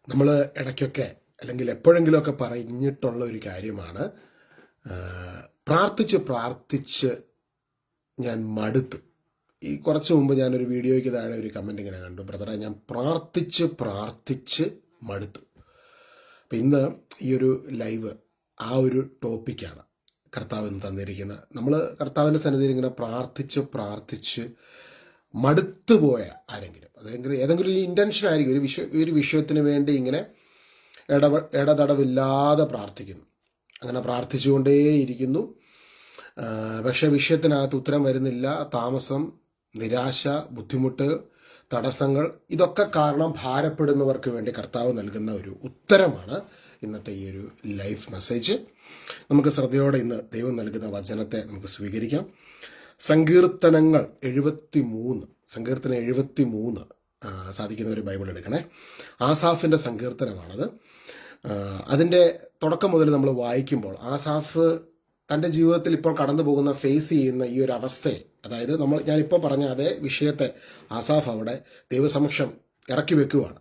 നമ്മൾ ഇടയ്ക്കൊക്കെ അല്ലെങ്കിൽ എപ്പോഴെങ്കിലുമൊക്കെ പറഞ്ഞിട്ടുള്ള ഒരു കാര്യമാണ്, പ്രാർത്ഥിച്ച് പ്രാർത്ഥിച്ച് ഞാൻ മടുത്തു. ഈ കുറച്ച് മുമ്പ് ഞാനൊരു വീഡിയോയ്ക്ക് താഴെ ഒരു കമൻറ്റ് ഇങ്ങനെ കണ്ടു, ബ്രദറെ ഞാൻ പ്രാർത്ഥിച്ച് പ്രാർത്ഥിച്ച് മടുത്തു. അപ്പം ഇന്ന് ഈ ഒരു ലൈവ് ആ ഒരു ടോപ്പിക്കാണ് കർത്താവ് ഇന്ന് തന്നിരിക്കുന്നത്. നമ്മൾ കർത്താവിൻ്റെ സന്നിധിയിൽ ഇങ്ങനെ പ്രാർത്ഥിച്ച് പ്രാർത്ഥിച്ച് മടുത്തുപോയ ആരെങ്കിലും, അതെങ്കിലും ഏതെങ്കിലും ഒരു ഇൻറ്റൻഷൻ ആയിരിക്കും, ഒരു വിഷയത്തിന് വേണ്ടി ഇങ്ങനെ ഇടതടവില്ലാതെ പ്രാർത്ഥിക്കുന്നു. അങ്ങനെ പ്രാർത്ഥിച്ചുകൊണ്ടേയിരിക്കുന്നു. പക്ഷെ വിഷയത്തിനകത്ത് ഉത്തരം വരുന്നില്ല. താമസം, നിരാശ, ബുദ്ധിമുട്ട്, തടസ്സങ്ങൾ, ഇതൊക്കെ കാരണം ഭാരപ്പെടുന്നവർക്ക് വേണ്ടി കർത്താവ് നൽകുന്ന ഒരു ഉത്തരമാണ് ഇന്നത്തെ ഈ ഒരു ലൈഫ് മെസ്സേജ്. നമുക്ക് ശ്രദ്ധയോടെ ഇന്ന് ദൈവം നൽകുന്ന വചനത്തെ നമുക്ക് സ്വീകരിക്കാം. സങ്കീർത്തനങ്ങൾ 73, സങ്കീർത്തനം 73 സാധിക്കുന്ന ഒരു ബൈബിൾ എടുക്കണേ. ആസാഫിൻ്റെ സങ്കീർത്തനമാണത്. അതിൻ്റെ തുടക്കം മുതൽ നമ്മൾ വായിക്കുമ്പോൾ ആസാഫ് തൻ്റെ ജീവിതത്തിൽ ഇപ്പോൾ കടന്നു പോകുന്ന ഫേസ് ചെയ്യുന്ന ഈ ഒരു അവസ്ഥയെ, അതായത് ഞാനിപ്പോൾ പറഞ്ഞ അതേ വിഷയത്തെ ആസാഫ് അവിടെ ദൈവസമക്ഷം ഇറക്കി വെക്കുകയാണ്.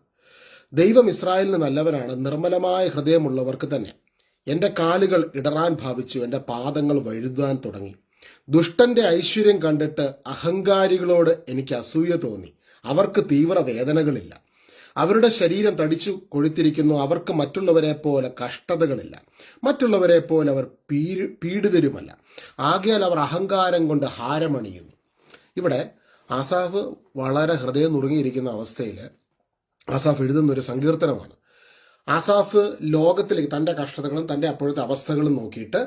ദൈവം ഇസ്രായേലിന് നല്ലവനാണ്, നിർമ്മലമായ ഹൃദയമുള്ളവർക്ക് തന്നെ. എൻ്റെ കാലുകൾ ഇടറാൻ ഭാവിച്ചു, എൻ്റെ പാദങ്ങൾ വഴുതാൻ തുടങ്ങി. ദുഷ്ടന്റെ ഐശ്വര്യം കണ്ടിട്ട് അഹങ്കാരികളോട് എനിക്ക് അസൂയ തോന്നി. അവർക്ക് തീവ്ര വേദനകളില്ല, അവരുടെ ശരീരം തടിച്ചു കൊഴുത്തിരിക്കുന്നു. അവർക്ക് മറ്റുള്ളവരെ പോലെ കഷ്ടതകളില്ല, മറ്റുള്ളവരെ പോലെ അവർ പീഡിതരുമല്ല. ആകയാൽ അവർ അഹങ്കാരം കൊണ്ട് ഹാരമണിയുന്നു. ഇവിടെ ആസാഫ് വളരെ ഹൃദയം നുറുങ്ങിയിരിക്കുന്ന അവസ്ഥയിൽ ആസാഫ് എഴുതുന്ന ഒരു സങ്കീർത്തനമാണ്. ആസാഫ് ലോകത്തിലേക്ക് തൻ്റെ കഷ്ടതകളും തൻ്റെ അപ്പോഴത്തെ അവസ്ഥകളും നോക്കിയിട്ട്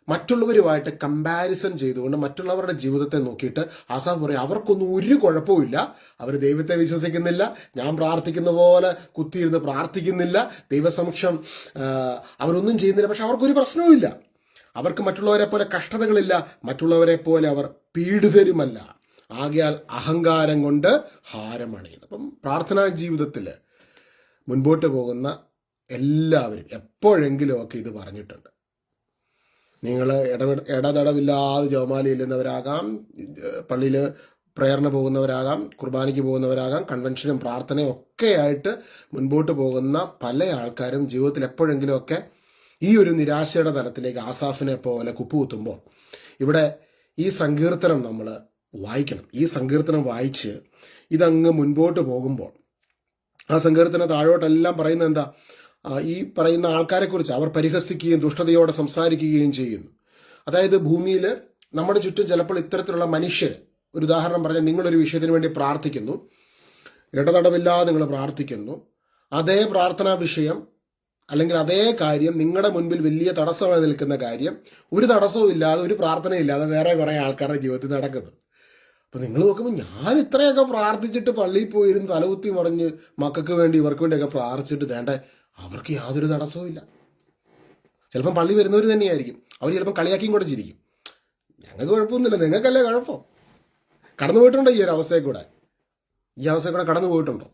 മറ്റുള്ളവരുമായിട്ട് കമ്പാരിസൺ ചെയ്തുകൊണ്ട് മറ്റുള്ളവരുടെ ജീവിതത്തെ നോക്കിയിട്ട് ആസാഫ് പറയും, അവർക്കൊന്നും ഒരു കുഴപ്പമില്ല, അവർ ദൈവത്തെ വിശ്വസിക്കുന്നില്ല, ഞാൻ പ്രാർത്ഥിക്കുന്ന പോലെ കുത്തിയിരുന്ന് പ്രാർത്ഥിക്കുന്നില്ല, ദൈവസമക്ഷം അവരൊന്നും ചെയ്യുന്നില്ല, പക്ഷെ അവർക്കൊരു പ്രശ്നവുമില്ല. അവർക്ക് മറ്റുള്ളവരെ പോലെ കഷ്ടതകളില്ല, മറ്റുള്ളവരെ പോലെ അവർ പീഡിതരുമല്ല. ആകയാൽ അഹങ്കാരം കൊണ്ട് ഹാരമണിയുന്നു. അപ്പം പ്രാർത്ഥനാ ജീവിതത്തിൽ മുൻപോട്ട് പോകുന്ന എല്ലാവരും എപ്പോഴെങ്കിലുമൊക്കെ ഇത് പറഞ്ഞിട്ടുണ്ട്. നിങ്ങൾ ഇടതടവില്ലാതെ ജപമാല ചെല്ലുന്നവരാകാം, പള്ളിയിൽ പ്രേയറിന് പോകുന്നവരാകാം, കുർബാനയ്ക്ക് പോകുന്നവരാകാം, കൺവെൻഷനും പ്രാർത്ഥനയും ഒക്കെ ആയിട്ട് മുൻപോട്ട് പോകുന്ന പല ആൾക്കാരും ജീവിതത്തിൽ എപ്പോഴെങ്കിലുമൊക്കെ ഈ ഒരു നിരാശയുടെ തലത്തിലേക്ക് ആസാഫിനെ പോലെ കുപ്പുകുത്തുമ്പോൾ ഇവിടെ ഈ സങ്കീർത്തനം നമ്മൾ വായിക്കണം. ഈ സങ്കീർത്തനം വായിച്ച് ഇതങ്ങ് മുൻപോട്ട് പോകുമ്പോൾ ആ സങ്കീർത്തനം താഴോട്ടെല്ലാം പറയുന്നത് എന്താ? ഈ പറയുന്ന ആൾക്കാരെക്കുറിച്ച് അവർ പരിഹസിക്കുകയും ദുഷ്ടതയോടെ സംസാരിക്കുകയും ചെയ്യുന്നു. അതായത് ഭൂമിയിൽ നമ്മുടെ ചുറ്റും ചിലപ്പോൾ ഇത്തരത്തിലുള്ള മനുഷ്യർ, ഒരു ഉദാഹരണം പറഞ്ഞാൽ നിങ്ങളൊരു വിഷയത്തിന് വേണ്ടി പ്രാർത്ഥിക്കുന്നു, ഇടതടവില്ലാതെ നിങ്ങൾ പ്രാർത്ഥിക്കുന്നു, അതേ പ്രാർത്ഥനാ വിഷയം അല്ലെങ്കിൽ അതേ കാര്യം നിങ്ങളുടെ മുൻപിൽ വലിയ തടസ്സമായി നിൽക്കുന്ന കാര്യം ഒരു തടസ്സവും ഇല്ലാതെ, ഒരു പ്രാർത്ഥനയില്ലാതെ വേറെ കുറേ ആൾക്കാരുടെ ജീവിതത്തിൽ നടക്കുന്നു. അപ്പം നിങ്ങൾ നോക്കുമ്പോൾ ഞാൻ ഇത്രയൊക്കെ പ്രാർത്ഥിച്ചിട്ട് പള്ളിയിൽ പോയിരുന്ന് തലകുത്തി മറിഞ്ഞ് മക്കൾക്ക് വേണ്ടി ഇവർക്ക് വേണ്ടിയൊക്കെ പ്രാർത്ഥിച്ചിട്ട് വേണ്ട, അവർക്ക് യാതൊരു തടസ്സവും ഇല്ല. ചിലപ്പം പള്ളി വരുന്നവർ തന്നെയായിരിക്കും, അവർ ചിലപ്പം കളിയാക്കിയും കൂടെ ചിരിക്കും. ഞങ്ങൾക്ക് കുഴപ്പമൊന്നുമില്ല, നിങ്ങൾക്കല്ലേ കുഴപ്പം. കടന്നു പോയിട്ടുണ്ടോ ഈ ഒരു അവസ്ഥയിൽ കൂടെ? ഈ അവസ്ഥയിൽ കൂടെ കടന്നു പോയിട്ടുണ്ടോ?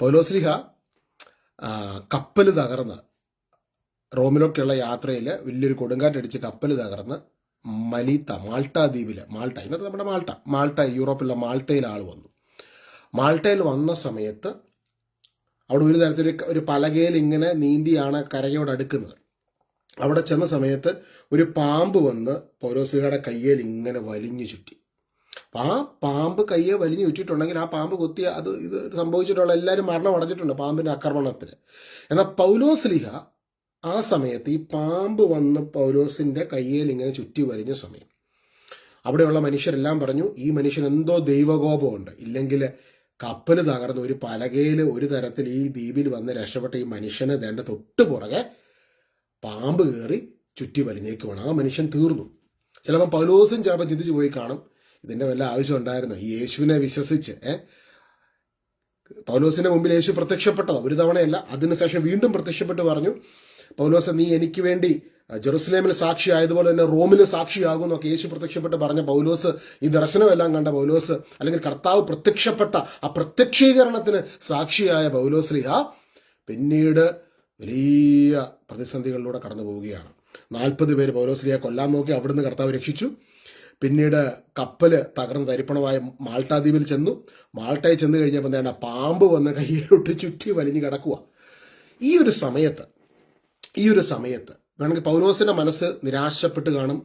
പൗലോസ്ലീഹ കപ്പൽ തകർന്ന് റോമിലൊക്കെയുള്ള യാത്രയിൽ വലിയൊരു കൊടുങ്കാറ്റടിച്ച് കപ്പൽ തകർന്ന് മാൾട്ട ദ്വീപിൽ, ഇന്നത്തെ നമ്മുടെ മാൾട്ട യൂറോപ്പിലുള്ള മാൾട്ടയിൽ ആൾ വന്നു. മാൾട്ടയിൽ വന്ന സമയത്ത് അവിടെ ഒരു തരത്തിൽ ഒരു പലകയിൽ ഇങ്ങനെ നീന്തിയാണ് കരയോട് അടുക്കുന്നത്. അവിടെ ചെന്ന സമയത്ത് ഒരു പാമ്പ് വന്ന് പൗലോസ്ലീഹയുടെ കയ്യിൽ ഇങ്ങനെ വലിഞ്ഞു ചുറ്റി. അപ്പം ആ പാമ്പ് കയ്യെ വലിഞ്ഞു ചുറ്റിയിട്ടുണ്ടെങ്കിൽ ആ പാമ്പ് കൊത്തിയ ഇത് സംഭവിച്ചിട്ടുള്ള എല്ലാവരും മരണമടഞ്ഞിട്ടുണ്ട് പാമ്പിൻ്റെ ആക്രമണത്തിൽ. എന്നാൽ പൗലോസ്ലീഹ ആ സമയത്ത് ഈ പാമ്പ് വന്ന് പൗലോസിൻ്റെ കയ്യിൽ ഇങ്ങനെ ചുറ്റി വലിഞ്ഞ സമയം അവിടെയുള്ള മനുഷ്യരെല്ലാം പറഞ്ഞു, ഈ മനുഷ്യൻ എന്തോ ദൈവകോപമുണ്ട്, ഇല്ലെങ്കിൽ കപ്പൽ തകർന്ന് ഒരു പലകയിൽ ഒരു തരത്തിൽ ഈ ദ്വീപിൽ വന്ന് രക്ഷപ്പെട്ട ഈ മനുഷ്യന് വേണ്ട തൊട്ട് പുറകെ പാമ്പ് കയറി ചുറ്റി വലിഞ്ഞേക്കുവാണ്. ആ മനുഷ്യൻ തീർന്നു. ചിലപ്പോൾ പൗലോസും ചിലപ്പോൾ ചിന്തിച്ചു പോയി കാണും, ഇതിൻ്റെ വല്ല ആവശ്യം ഉണ്ടായിരുന്നു? ഈ യേശുവിനെ വിശ്വസിച്ച് പൗലോസിന്റെ മുമ്പിൽ യേശു പ്രത്യക്ഷപ്പെട്ടത് ഒരു തവണയല്ല, അതിനുശേഷം വീണ്ടും പ്രത്യക്ഷപ്പെട്ട് പറഞ്ഞു, പൗലോസ് നീ എനിക്ക് വേണ്ടി ജെറുസലേമിൽ സാക്ഷിയായതുപോലെ തന്നെ റോമിൽ സാക്ഷിയാകും എന്നൊക്കെ യേശു പ്രത്യക്ഷപ്പെട്ട് പറഞ്ഞ പൗലോസ്, ഈ ദർശനമെല്ലാം കണ്ട പൗലോസ്, അല്ലെങ്കിൽ കർത്താവ് പ്രത്യക്ഷപ്പെട്ട ആ പ്രത്യക്ഷീകരണത്തിന് സാക്ഷിയായ പൗലോസ്ലീഹ പിന്നീട് വലിയ പ്രതിസന്ധികളിലൂടെ കടന്നു പോവുകയാണ്. 40 പേര് പൗലോസ്ലീഹയെ കൊല്ലാൻ നോക്കി, അവിടുന്ന് കർത്താവ് രക്ഷിച്ചു. പിന്നീട് കപ്പല് തകർന്ന് തരിപ്പണമായ മാൾട്ട ദ്വീപിൽ ചെന്നു. മാൾട്ടയിൽ ചെന്ന് കഴിഞ്ഞപ്പോൾ എന്താണ്, പാമ്പ് വന്ന് കയ്യിലോട്ട് ചുറ്റി വലിഞ്ഞു കിടക്കുക. ഈ ഒരു സമയത്ത് വേണമെങ്കിൽ പൗലോസിന്റെ മനസ്സ് നിരാശപ്പെട്ട് കാണും.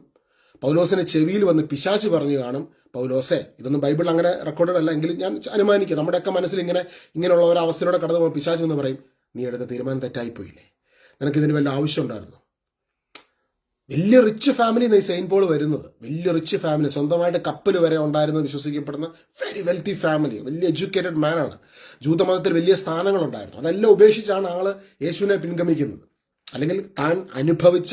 പൗലോസിന്റെ ചെവിയിൽ വന്ന് പിശാച് പറഞ്ഞു കാണും, പൗലോസേ, ഇതൊന്നും ബൈബിളിൽ അങ്ങനെ റെക്കോർഡഡ് അല്ല എങ്കിലും ഞാൻ അനുമാനിക്കുക, നമ്മുടെയൊക്കെ മനസ്സിൽ ഇങ്ങനെയുള്ള ഒരു അവസ്ഥയിലൂടെ കടന്നു പോകുമ്പോൾ പിശാച് എന്ന് പറയും, നീ എടുത്ത തീരുമാനം തെറ്റായിപ്പോയില്ലേ, നിനക്കിതിന് വല്ല ആവശ്യം ഉണ്ടായിരുന്നു. വലിയ റിച്ച് ഫാമിലി ഈ സെയിന്റ് പോൾ വരുന്നത്, വലിയ റിച്ച് ഫാമിലി, സ്വന്തമായിട്ട് കപ്പൽ വരെ ഉണ്ടായിരുന്നത് വിശ്വസിക്കപ്പെടുന്ന വെരി വെൽത്തി ഫാമിലി, വലിയ എഡ്യൂക്കേറ്റഡ് മാനാണ്, ജൂതമതത്തിൽ വലിയ സ്ഥാനങ്ങളുണ്ടായിരുന്നു. അതെല്ലാം ഉപേക്ഷിച്ചാണ് ആള് യേശുവിനെ പിൻഗമിക്കുന്നത്. അല്ലെങ്കിൽ താൻ അനുഭവിച്ച,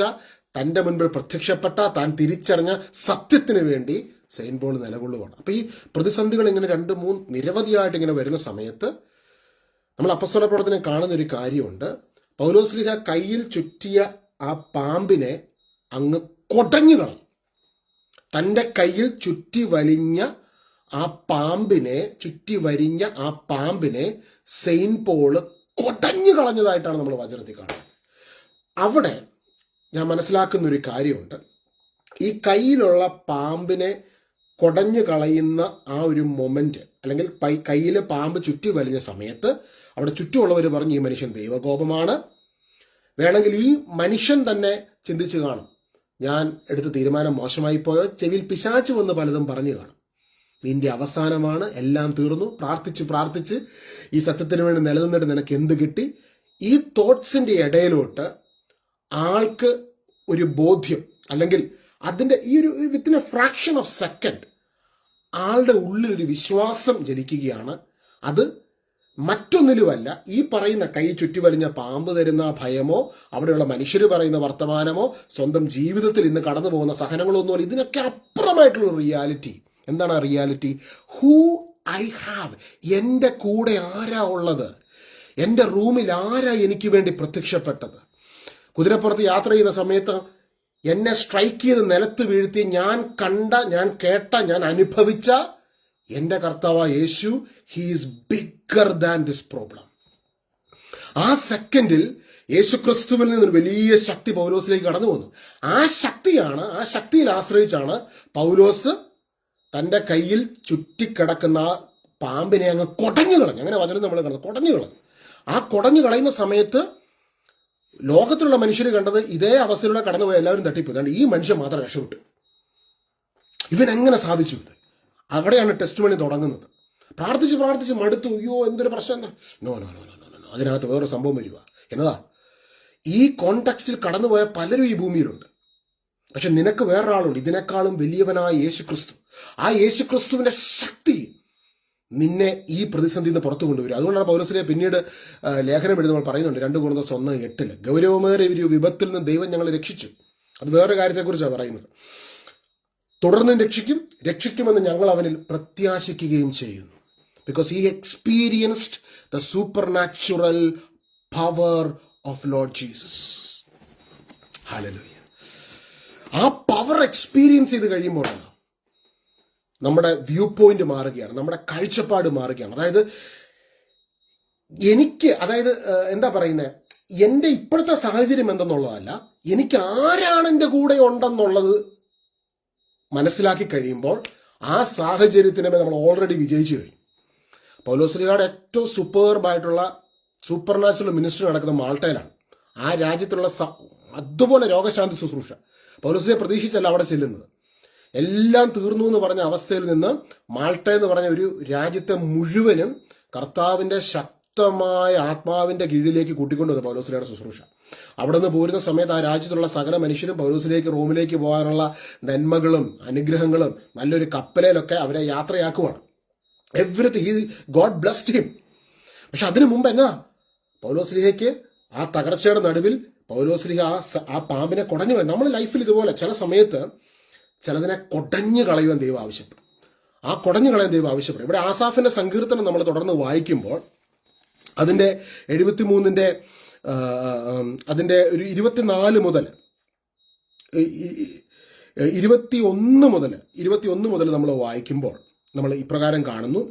തൻ്റെ മുൻപിൽ പ്രത്യക്ഷപ്പെട്ട, താൻ തിരിച്ചറിഞ്ഞ സത്യത്തിന് വേണ്ടി സെയിന്റ് പോൾ നിലകൊള്ളുകയാണ്. അപ്പോൾ ഈ പ്രതിസന്ധികൾ ഇങ്ങനെ 2-3 നിരവധിയായിട്ട് ഇങ്ങനെ വരുന്ന സമയത്ത് നമ്മൾ അപ്പസ്തല പ്രവർത്തനം കാണുന്ന ഒരു കാര്യമുണ്ട്. പൗലോസ്ലീഹ കയ്യിൽ ചുറ്റിയ ആ പാമ്പിനെ അങ്ങ് കൊടഞ്ഞു കളഞ്ഞു. തൻ്റെ കയ്യിൽ ചുറ്റി വരിഞ്ഞ ആ പാമ്പിനെ സെയിന്റ് പോള് കൊടഞ്ഞു കളഞ്ഞതായിട്ടാണ് നമ്മൾ വചനത്തിൽ കാണുന്നത്. അവിടെ ഞാൻ മനസ്സിലാക്കുന്ന ഒരു കാര്യമുണ്ട്. ഈ കയ്യിലുള്ള പാമ്പിനെ കൊടഞ്ഞു കളയുന്ന ആ ഒരു മൊമെന്റ്, അല്ലെങ്കിൽ കയ്യിൽ പാമ്പ് ചുറ്റി വലിഞ്ഞ സമയത്ത് അവിടെ ചുറ്റുമുള്ളവർ പറഞ്ഞു, ഈ മനുഷ്യൻ ദൈവകോപമാണ്. വേണമെങ്കിൽ ഈ മനുഷ്യൻ തന്നെ ചിന്തിച്ചു കാണും, ഞാൻ എടുത്ത തീരുമാനം മോശമായി പോയോ, ചെവിയിൽ പിശാച് വന്ന് പലതും പറഞ്ഞു കാണും, നിന്റെ അവസാനമാണ്, എല്ലാം തീർന്നു, പ്രാർത്ഥിച്ച് ഈ സത്യത്തിന് വേണ്ടി നിലനിന്നിട്ട് നിനക്ക് എന്ത് കിട്ടി. ഈ തോട്ട്സിന്റെ ഇടയിലോട്ട് ആൾക്ക് ഒരു ബോധ്യം, അല്ലെങ്കിൽ അതിൻ്റെ ഈ ഒരു within A fraction of second ആളുടെ ഉള്ളിൽ ഒരു വിശ്വാസം ജനിക്കുകയാണ്. അത് മറ്റൊന്നിലുമല്ല, ഈ പറയുന്ന കൈ ചുറ്റി വലിഞ്ഞ പാമ്പ് തരുന്ന ഭയമോ, അവിടെയുള്ള മനുഷ്യർ പറയുന്ന വർത്തമാനമോ, സ്വന്തം ജീവിതത്തിൽ ഇന്ന് കടന്നു പോകുന്ന സഹനങ്ങളോ ഒന്നുമല്ല. ഇതിനൊക്കെ അപ്പുറമായിട്ടുള്ള റിയാലിറ്റി. എന്താണ് ആ റിയാലിറ്റി? ഹൂ ഐ ഹാവ്, എൻ്റെ കൂടെ ആരാ ഉള്ളത്, എൻ്റെ റൂമിൽ ആരാ എനിക്ക് വേണ്ടി പ്രത്യക്ഷപ്പെട്ടത്. കുതിരപ്പുറത്ത് യാത്ര ചെയ്യുന്ന സമയത്ത് എന്നെ സ്ട്രൈക്ക് ചെയ്ത് നിലത്ത് വീഴ്ത്തി ഞാൻ കണ്ട, ഞാൻ കേട്ട, ഞാൻ അനുഭവിച്ച എൻ്റെ കർത്താവ് Yeshu, he is bigger than this problem. ആ സെക്കൻഡിൽ യേശു ക്രിസ്തുവിൽ നിന്നൊരു വലിയ ശക്തി പൗലോസിലേക്ക് കടന്നു വന്നു. ആ ശക്തിയിൽ ആശ്രയിച്ചാണ് പൗലോസ് തൻ്റെ കയ്യിൽ ചുറ്റിക്കിടക്കുന്ന ആ പാമ്പിനെ അങ്ങ് കൊടഞ്ഞു കളഞ്ഞു. അങ്ങനെ വചനം നമ്മൾ കണ്ടത്, കൊടഞ്ഞു കളഞ്ഞു. ആ കൊടഞ്ഞു കളയുന്ന സമയത്ത് ലോകത്തിലുള്ള മനുഷ്യർ കണ്ടത് ഇതേ അവസ്ഥയിലൂടെ കടന്നുപോയി എല്ലാവരും തട്ടിപ്പോയി. ഈ മനുഷ്യൻ മാത്രം രക്ഷപ്പെട്ടു. ഇവനെങ്ങനെ സാധിച്ചു? അവിടെയാണ് ടെസ്റ്റ് മണി തുടങ്ങുന്നത്. പ്രാർത്ഥിച്ച് മടുത്തു, അയ്യോ എന്തൊരു പ്രശ്നം, എന്താ? നോ. അതിനകത്ത് വേറൊരു സംഭവം വരിക. എന്നതാ? ഈ കോണ്ടെക്സ്റ്റിൽ കടന്നുപോയ പലരും ഈ ഭൂമിയിലുണ്ട്. പക്ഷെ നിനക്ക് വേറൊരാളുണ്ട്, ഇതിനേക്കാളും വലിയവനായ യേശു ക്രിസ്തു. ആ യേശു ക്രിസ്തുവിന്റെ ശക്തി നിന്നെ ഈ പ്രതിസന്ധിയിൽ നിന്ന് പുറത്തു കൊണ്ടുവരും. അതുകൊണ്ടാണ് പൗലോസിനെ പിന്നീട് ലേഖനം എഴുതി നമ്മൾ പറയുന്നുണ്ട്, 2 കൊരിന്ത്യർ 1:8 ഗൗരവമേറിയ ഒരു വിപത്തിൽ നിന്ന് ദൈവം ഞങ്ങളെ രക്ഷിച്ചു. അത് വേറെ കാര്യത്തെക്കുറിച്ചാണ് പറയുന്നത്. തുടർന്ന് രക്ഷിക്കുമെന്ന് ഞങ്ങൾ അവനിൽ പ്രത്യാശിക്കുകയും ചെയ്യുന്നു. Because he experienced the super natural power of Lord Jesus. Hallelujah. ആ പവർ എക്സ്പീരിയൻസ് ചെയ്ത് കഴിയുമ്പോഴാണ് നമ്മുടെ വ്യൂ പോയിന്റ് മാറുകയാണ്, നമ്മുടെ കാഴ്ചപ്പാട് മാറുകയാണ്. അതായത് എന്താ പറയുന്നത്, എൻ്റെ ഇപ്പോഴത്തെ സാഹചര്യം എന്തെന്നുള്ളതല്ല, എനിക്ക് ആരാണ് എൻ്റെ കൂടെ ഉണ്ടെന്നുള്ളത് മനസ്സിലാക്കി കഴിയുമ്പോൾ ആ സാഹചര്യത്തിനെ നമ്മൾ ഓൾറെഡി വിജയിച്ചു കഴിഞ്ഞു. പൗലോസ്ലീഹയുടെ ഏറ്റവും സൂപ്പർബായിട്ടുള്ള സൂപ്പർ നാച്ചുറൽ മിനിസ്റ്ററി നടക്കുന്ന മാൾട്ടയിലാണ്. ആ രാജ്യത്തുള്ള അതുപോലെ രോഗശാന്തി ശുശ്രൂഷ പൗലോസ്ലീഹ പ്രതീക്ഷിച്ചല്ല അവിടെ ചെല്ലുന്നത്. എല്ലാം തീർന്നു എന്ന് പറഞ്ഞ അവസ്ഥയിൽ നിന്ന് മാൾട്ട എന്ന് പറഞ്ഞ ഒരു രാജ്യത്തെ മുഴുവനും കർത്താവിൻ്റെ ശക്തമായ ആത്മാവിൻ്റെ കീഴിലേക്ക് കൂട്ടിക്കൊണ്ടുവന്നു പൗലോസ്ലീഹയുടെ ശുശ്രൂഷ. അവിടെ നിന്ന് പോരുന്ന സമയത്ത് ആ രാജ്യത്തുള്ള സകല മനുഷ്യരും പൗലോസിലേക്ക്, റോമിലേക്ക് പോകാനുള്ള നന്മകളും അനുഗ്രഹങ്ങളും നല്ലൊരു കപ്പലിലൊക്കെ അവരെ യാത്രയാക്കുവാണ്. Everything, God blessed him. പക്ഷെ അതിനു മുമ്പ് എന്നാ, പൗലോസ്ലീഹയ്ക്ക് ആ തകർച്ചയുടെ നടുവിൽ പൗലോസ്ലീഹ ആ പാമ്പിനെ കൊടഞ്ഞു കളയും. നമ്മുടെ ലൈഫിൽ ഇതുപോലെ ചില സമയത്ത് ചിലതിനെ കൊടഞ്ഞു കളയുവാൻ ദൈവം ആവശ്യപ്പെടും. ആ കൊടഞ്ഞു കളയാൻ ദൈവം ആവശ്യപ്പെടും. ഇവിടെ ആസാഫിന്റെ സങ്കീർത്തനം നമ്മൾ തുടർന്ന് വായിക്കുമ്പോൾ അതിൻ്റെ 73 അതിൻ്റെ ഒരു 24 മുതൽ 21 മുതൽ നമ്മൾ വായിക്കുമ്പോൾ നമ്മൾ ഇപ്രകാരം കാണുന്നു.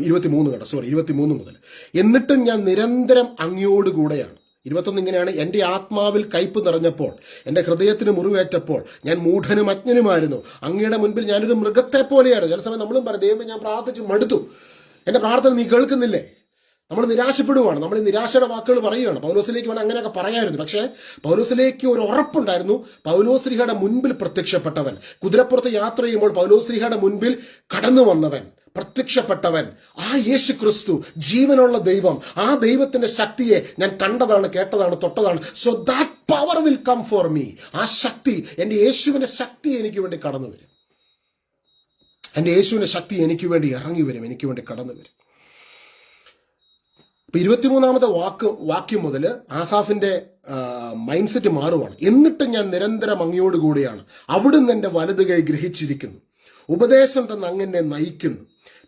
23 മുതൽ, എന്നിട്ടും ഞാൻ നിരന്തരം അങ്ങയോടുകൂടെയാണ്. 21 ഇങ്ങനെയാണ്, എൻ്റെ ആത്മാവിൽ കയ്പ് നിറഞ്ഞപ്പോൾ, എൻ്റെ ഹൃദയത്തിന് മുറിവേറ്റപ്പോൾ ഞാൻ മൂഢനും അജ്ഞനുമായിരുന്നു. അങ്ങയുടെ മുൻപിൽ ഞാനൊരു മൃഗത്തെ പോലെയായിരുന്നു. ചില സമയം നമ്മളും പറയും, ദൈവമേ ഞാൻ പ്രാർത്ഥിച്ചു മടുത്തു, എൻ്റെ പ്രാർത്ഥന നീ കേൾക്കുന്നില്ലേ. നമ്മൾ നിരാശപ്പെടുവാണ്, നമ്മൾ നിരാശയുടെ വാക്കുകൾ പറയുകയാണ്. പൗലോസിലേക്ക് വേണം അങ്ങനെയൊക്കെ പറയായിരുന്നു. പക്ഷേ പൗലോസിലേക്ക് ഒരു ഉറപ്പുണ്ടായിരുന്നു. പൗലോസ്ലീഹയുടെ മുൻപിൽ പ്രത്യക്ഷപ്പെട്ടവൻ, കുതിരപ്പുറത്ത് യാത്ര ചെയ്യുമ്പോൾ പൗലോസ്ലീഹയുടെ മുൻപിൽ കടന്നു വന്നവൻ, പ്രത്യക്ഷപ്പെട്ടവൻ, ആ യേശു ക്രിസ്തു, ജീവനുള്ള ദൈവം, ആ ദൈവത്തിന്റെ ശക്തിയെ ഞാൻ കണ്ടതാണ്, കേട്ടതാണ്, തൊട്ടതാണ്. So that power will come for me. ആ ശക്തി, എൻ്റെ യേശുവിന്റെ ശക്തി എനിക്ക് വേണ്ടി കടന്നു വരും. എൻ്റെ യേശുവിന്റെ ശക്തി എനിക്ക് വേണ്ടി ഇറങ്ങി വരും, എനിക്ക് വേണ്ടി കടന്നു വരും. 23-ാമത്തെ വാക്യം മുതൽ ആസാഫിന്റെ മൈൻഡ് സെറ്റ് മാറുവാണ്. എന്നിട്ട് ഞാൻ നിരന്തരം അങ്ങയോടുകൂടിയാണ്, അവിടുന്ന് എൻ്റെ വലത് കൈ ഗ്രഹിച്ചിരിക്കുന്നു, ഉപദേശം തന്ന് അങ്ങനെ നയിക്കുന്നു,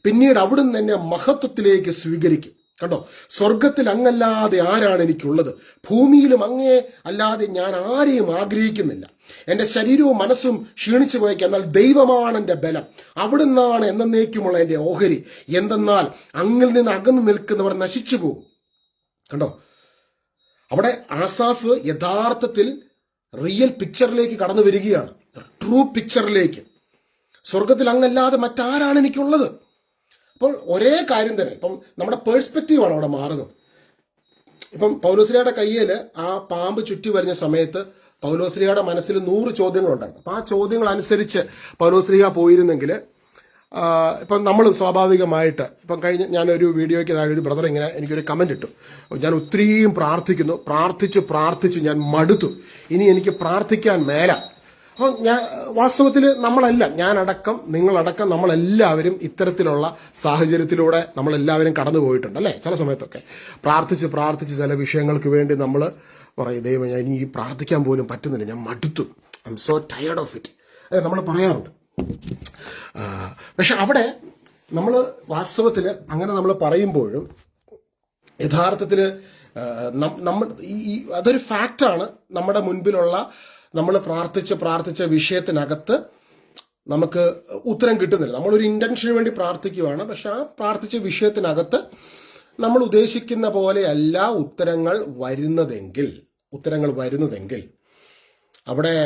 പിന്നീട് അവിടുന്ന് എന്നെ മഹത്വത്തിലേക്ക് സ്വീകരിക്കും. കണ്ടോ, സ്വർഗത്തിൽ അങ്ങല്ലാതെ ആരാണ് എനിക്കുള്ളത്, ഭൂമിയിലും അങ്ങേ അല്ലാതെ ഞാൻ ആരെയും ആഗ്രഹിക്കുന്നില്ല. എൻ്റെ ശരീരവും മനസ്സും ക്ഷീണിച്ചു പോയേക്കാം, എന്നാൽ ദൈവമാണ് എൻ്റെ ബലം, അവിടുന്നാണ് എന്നേക്കുമുള്ള എൻ്റെ ഓഹരി. എന്തെന്നാൽ അങ്ങിൽ നിന്ന് അകന്നു നിൽക്കുന്നവർ നശിച്ചു പോകും. കണ്ടോ, അവിടെ ആസാഫ് യഥാർത്ഥത്തിൽ റിയൽ പിക്ചറിലേക്ക് കടന്നു വരികയാണ്, ട്രൂ പിക്ചറിലേക്ക്. സ്വർഗത്തിൽ അങ്ങല്ലാതെ മറ്റാരാണ് എനിക്കുള്ളത്. അപ്പോൾ ഒരേ കാര്യം തന്നെ, ഇപ്പം നമ്മുടെ പേഴ്സ്പെക്റ്റീവാണ് അവിടെ മാറുന്നത്. ഇപ്പം പൗലോസ്ലീഹയുടെ കയ്യിൽ ആ പാമ്പ് ചുറ്റി വരുന്ന സമയത്ത് പൗലോസ്ലീഹയുടെ മനസ്സിൽ 100 ചോദ്യങ്ങളുണ്ടായിരുന്നു. അപ്പം ആ ചോദ്യങ്ങൾ അനുസരിച്ച് പൗലോസ്ലീഹ പോയിരുന്നെങ്കിൽ ഇപ്പം നമ്മളും സ്വാഭാവികമായിട്ട്, ഇപ്പം കഴിഞ്ഞ് ഞാനൊരു വീഡിയോയ്ക്ക് താഴെ ഒരു ബ്രദർ ഇങ്ങനെ എനിക്കൊരു കമൻറ്റ് ഇട്ടു, ഞാൻ ഒത്തിരിയും പ്രാർത്ഥിക്കുന്നു, പ്രാർത്ഥിച്ച് ഞാൻ മടുത്തു, ഇനി എനിക്ക് പ്രാർത്ഥിക്കാൻ മേല. അപ്പം ഞാൻ വാസ്തവത്തിൽ നമ്മളല്ല, ഞാനടക്കം നിങ്ങളടക്കം നമ്മളെല്ലാവരും ഇത്തരത്തിലുള്ള സാഹചര്യത്തിലൂടെ നമ്മളെല്ലാവരും കടന്നു പോയിട്ടുണ്ട് അല്ലേ. ചില സമയത്തൊക്കെ പ്രാർത്ഥിച്ച് ചില വിഷയങ്ങൾക്ക് വേണ്ടി നമ്മൾ പറയും, ദൈവം ഞാൻ എനിക്ക് പ്രാർത്ഥിക്കാൻ പോലും പറ്റുന്നില്ല, ഞാൻ മടുത്തു, I M so tired of it അല്ലെ, നമ്മൾ പറയാറുണ്ട്. പക്ഷെ അവിടെ നമ്മൾ വാസ്തവത്തിൽ അങ്ങനെ നമ്മൾ പറയുമ്പോഴും യഥാർത്ഥത്തിൽ അതൊരു ഫാക്റ്റാണ്. നമ്മുടെ മുൻപിലുള്ള നമ്മൾ പ്രാർത്ഥിച്ച വിഷയത്തിനകത്ത് നമുക്ക് ഉത്തരം കിട്ടുന്നില്ല. നമ്മളൊരു ഇൻറ്റൻഷന് വേണ്ടി പ്രാർത്ഥിക്കുകയാണ്, പക്ഷെ ആ പ്രാർത്ഥിച്ച വിഷയത്തിനകത്ത് നമ്മൾ ഉദ്ദേശിക്കുന്ന പോലെയല്ല ഉത്തരങ്ങൾ വരുന്നതെങ്കിൽ അവിടെ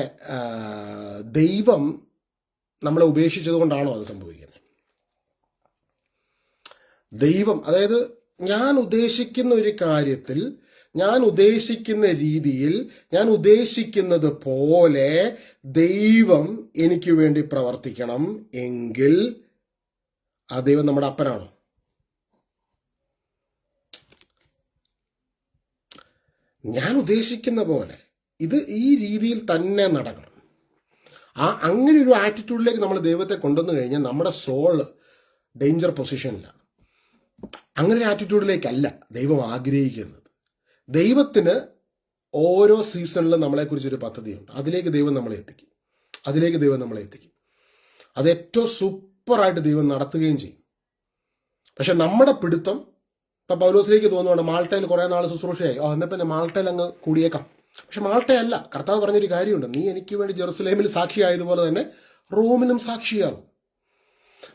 ദൈവം നമ്മളെ ഉപേക്ഷിച്ചത് കൊണ്ടാണോ അത് സംഭവിക്കുന്നത്? ദൈവം, അതായത് ഞാൻ ഉദ്ദേശിക്കുന്ന ഒരു കാര്യത്തിൽ, ഞാൻ ഉദ്ദേശിക്കുന്ന രീതിയിൽ, ഞാൻ ഉദ്ദേശിക്കുന്നത് പോലെ ദൈവം എനിക്ക് വേണ്ടി പ്രവർത്തിക്കണം എങ്കിൽ ആ ദൈവം നമ്മുടെ അപ്പനാണോ? ഞാൻ ഉദ്ദേശിക്കുന്ന പോലെ ഇത് ഈ രീതിയിൽ തന്നെ നടക്കണം. അങ്ങനെ ഒരു ആറ്റിറ്റ്യൂഡിലേക്ക് നമ്മൾ ദൈവത്തെ കൊണ്ടുവന്നു കഴിഞ്ഞാൽ നമ്മുടെ സോള് ഡേഞ്ചർ പൊസിഷനിലാണ്. അങ്ങനെ ഒരു ആറ്റിറ്റ്യൂഡിലേക്കല്ല ദൈവം ആഗ്രഹിക്കുന്നത്. ദൈവത്തിന് ഓരോ സീസണിലും നമ്മളെക്കുറിച്ചൊരു പദ്ധതിയുണ്ട്. അതിലേക്ക് ദൈവം നമ്മളെ എത്തിക്കും. അത് ഏറ്റവും സൂപ്പറായിട്ട് ദൈവം നടത്തുകയും ചെയ്യും. പക്ഷെ നമ്മുടെ പിടുത്തം, ഇപ്പം പൗലോസിലേക്ക് തോന്നുവാണ്, മാൾട്ടയിൽ കുറേ നാൾ ശുശ്രൂഷയായി, എന്നാൽ പിന്നെ മാൾട്ടയിൽ അങ്ങ് കൂടിയേക്കാം. പക്ഷെ മാൾട്ടയല്ല. കർത്താവ് പറഞ്ഞൊരു കാര്യമുണ്ട്, നീ എനിക്ക് വേണ്ടി ജെറുസലേമിൽ സാക്ഷിയായതുപോലെ തന്നെ റോമിലും സാക്ഷിയാകും.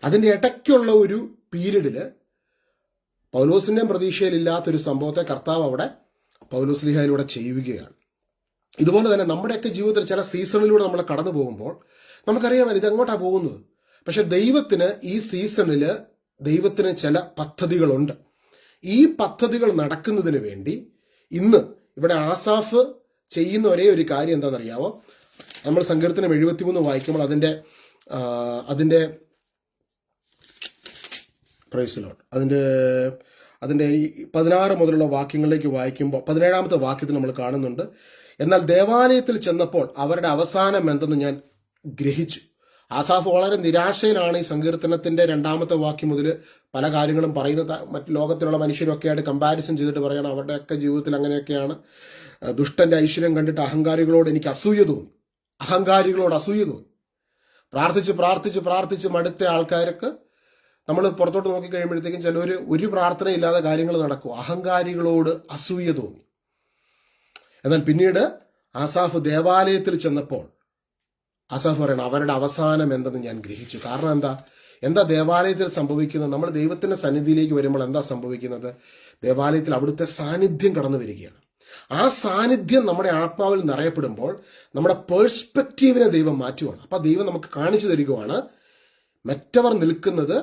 അതിൻ്റെ ഇടയ്ക്കുള്ള ഒരു പീരീഡിൽ പൗലോസിൻ്റെയും പ്രതീക്ഷയിലില്ലാത്തൊരു സംഭവത്തെ കർത്താവ് അവിടെ പൗലോസ്ലീഹയിലൂടെ ചെയ്യുകയാണ്. ഇതുപോലെ തന്നെ നമ്മുടെയൊക്കെ ജീവിതത്തിൽ ചില സീസണിലൂടെ നമ്മൾ കടന്നു പോകുമ്പോൾ നമുക്കറിയാമല്ലോ ഇതെങ്ങോട്ടാണ് പോകുന്നത്. പക്ഷെ ദൈവത്തിന് ഈ സീസണിൽ ദൈവത്തിന് ചില പദ്ധതികളുണ്ട്. ഈ പദ്ധതികൾ നടക്കുന്നതിന് വേണ്ടി ഇന്ന് ഇവിടെ ആസാഫ് ചെയ്യുന്ന ഒരേ ഒരു കാര്യം എന്താണെന്നറിയാവോ? നമ്മൾ സങ്കീർത്തനം 73 വായിക്കുമ്പോൾ അതിൻ്റെ പ്രൈസ് ലോർഡ്, അതിൻ്റെ 16 മുതലുള്ള വാക്യങ്ങളിലേക്ക് വായിക്കുമ്പോൾ 17-ാമത്തെ വാക്യത്തിൽ നമ്മൾ കാണുന്നുണ്ട്, എന്നാൽ ദേവാലയത്തിൽ ചെന്നപ്പോൾ അവരുടെ അവസാനം എന്തെന്ന് ഞാൻ ഗ്രഹിച്ചു. ആസാഫ് വളരെ നിരാശയിലാണ്. ഈ സങ്കീർത്തനത്തിന്റെ 2-ാമത്തെ വാക്യം മുതൽ പല കാര്യങ്ങളും പറയുന്നത് മറ്റു ലോകത്തിലുള്ള മനുഷ്യരൊക്കെ ആയിട്ട് കമ്പാരിസൺ ചെയ്തിട്ട് പറയണം, അവരുടെയൊക്കെ ജീവിതത്തിൽ അങ്ങനെയൊക്കെയാണ്. ദുഷ്ടന്റെ ഐശ്വര്യം കണ്ടിട്ട് അഹങ്കാരികളോട് അസൂയ തോന്നി. പ്രാർത്ഥിച്ച് മടുത്ത ആൾക്കാർക്ക് നമ്മൾ പുറത്തോട്ട് നോക്കിക്കഴിയുമ്പോഴത്തേക്കും ചിലർ ഒരു പ്രാർത്ഥനയില്ലാതെ കാര്യങ്ങൾ നടക്കും. അഹങ്കാരികളോട് അസൂയ തോന്നി. എന്നാൽ പിന്നീട് ആസാഫ് ദേവാലയത്തിൽ ചെന്നപ്പോൾ ആസാഫ് പറയണം, അവരുടെ അവസാനം എന്തെന്ന് ഞാൻ ഗ്രഹിച്ചു. കാരണം എന്താ ദേവാലയത്തിൽ സംഭവിക്കുന്നത്? നമ്മൾ ദൈവത്തിന്റെ സന്നിധിയിലേക്ക് വരുമ്പോൾ എന്താ സംഭവിക്കുന്നത്? ദേവാലയത്തിൽ അവിടുത്തെ സാന്നിധ്യം കടന്നു വരികയാണ്. ആ സാന്നിധ്യം നമ്മുടെ ആത്മാവിൽ നിറയപ്പെടുമ്പോൾ നമ്മുടെ പേഴ്സ്പെക്റ്റീവിനെ ദൈവം മാറ്റുവാണ്. അപ്പം ദൈവം നമുക്ക് കാണിച്ചു തരികയാണ്, മറ്റവർ നിൽക്കുന്നത്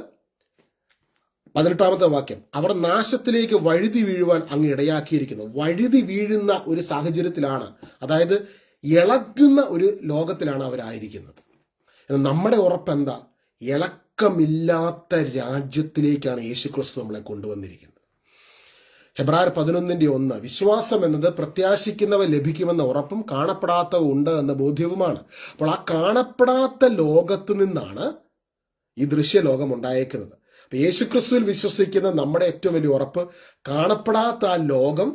18-ാമത്തെ വാക്യം, അവർ നാശത്തിലേക്ക് വഴുതി വീഴുവാൻ അങ്ങ് ഇടയാക്കിയിരിക്കുന്നു. വഴുതി വീഴുന്ന ഒരു സാഹചര്യത്തിലാണ്, അതായത് ഇളകുന്ന ഒരു ലോകത്തിലാണ് അവരായിരിക്കുന്നത്. നമ്മുടെ ഉറപ്പ് എന്താ? ഇളക്കമില്ലാത്ത രാജ്യത്തിലേക്കാണ് യേശുക്രിസ്തു നമ്മളെ കൊണ്ടുവന്നിരിക്കുന്നത്. ഹെബ്രായർ 11:1, വിശ്വാസം എന്നത് പ്രത്യാശിക്കുന്നവ ലഭിക്കുമെന്ന ഉറപ്പും കാണപ്പെടാത്തവ ഉണ്ട് എന്ന ബോധ്യവുമാണ്. അപ്പോൾ ആ കാണപ്പെടാത്ത ലോകത്ത് നിന്നാണ് ഈ ദൃശ്യലോകം ഉണ്ടായേക്കുന്നത്. അപ്പൊ യേശുക്രിസ്തുവിൽ വിശ്വസിക്കുന്ന നമ്മുടെ ഏറ്റവും വലിയ ഉറപ്പ്, കാണപ്പെടാത്ത ആ ലോകം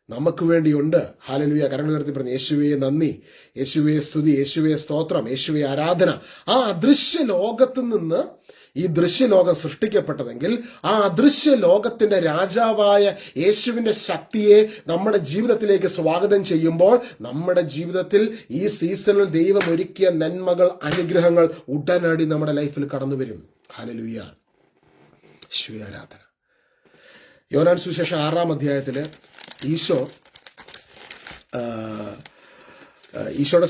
നമുക്ക് വേണ്ടിയുണ്ട്. ഹല്ലേലൂയ. കരങ്ങൾ ഉയർത്തി പറഞ്ഞു, യേശുവേ നന്ദി, യേശുവേ സ്തുതി, യേശുവേ സ്തോത്രം, യേശുവേ ആരാധന. ആ അദൃശ്യ ലോകത്ത് നിന്ന് ഈ ദൃശ്യലോകം സൃഷ്ടിക്കപ്പെട്ടതെങ്കിൽ ആ അദൃശ്യ ലോകത്തിന്റെ രാജാവായ യേശുവിന്റെ ശക്തിയെ നമ്മുടെ ജീവിതത്തിലേക്ക് സ്വാഗതം ചെയ്യുമ്പോൾ നമ്മുടെ ജീവിതത്തിൽ ഈ സീസണിൽ ദൈവം ഒരുക്കിയ നന്മകൾ, അനുഗ്രഹങ്ങൾ ഉടനടി നമ്മുടെ ലൈഫിൽ കടന്നു വരും. ഹല്ലേലൂയ. യേശുവേ ആരാധന. യോഹന്നാൻ സുവിശേഷം 6-ാം അധ്യായത്തില് ഈശോയുടെ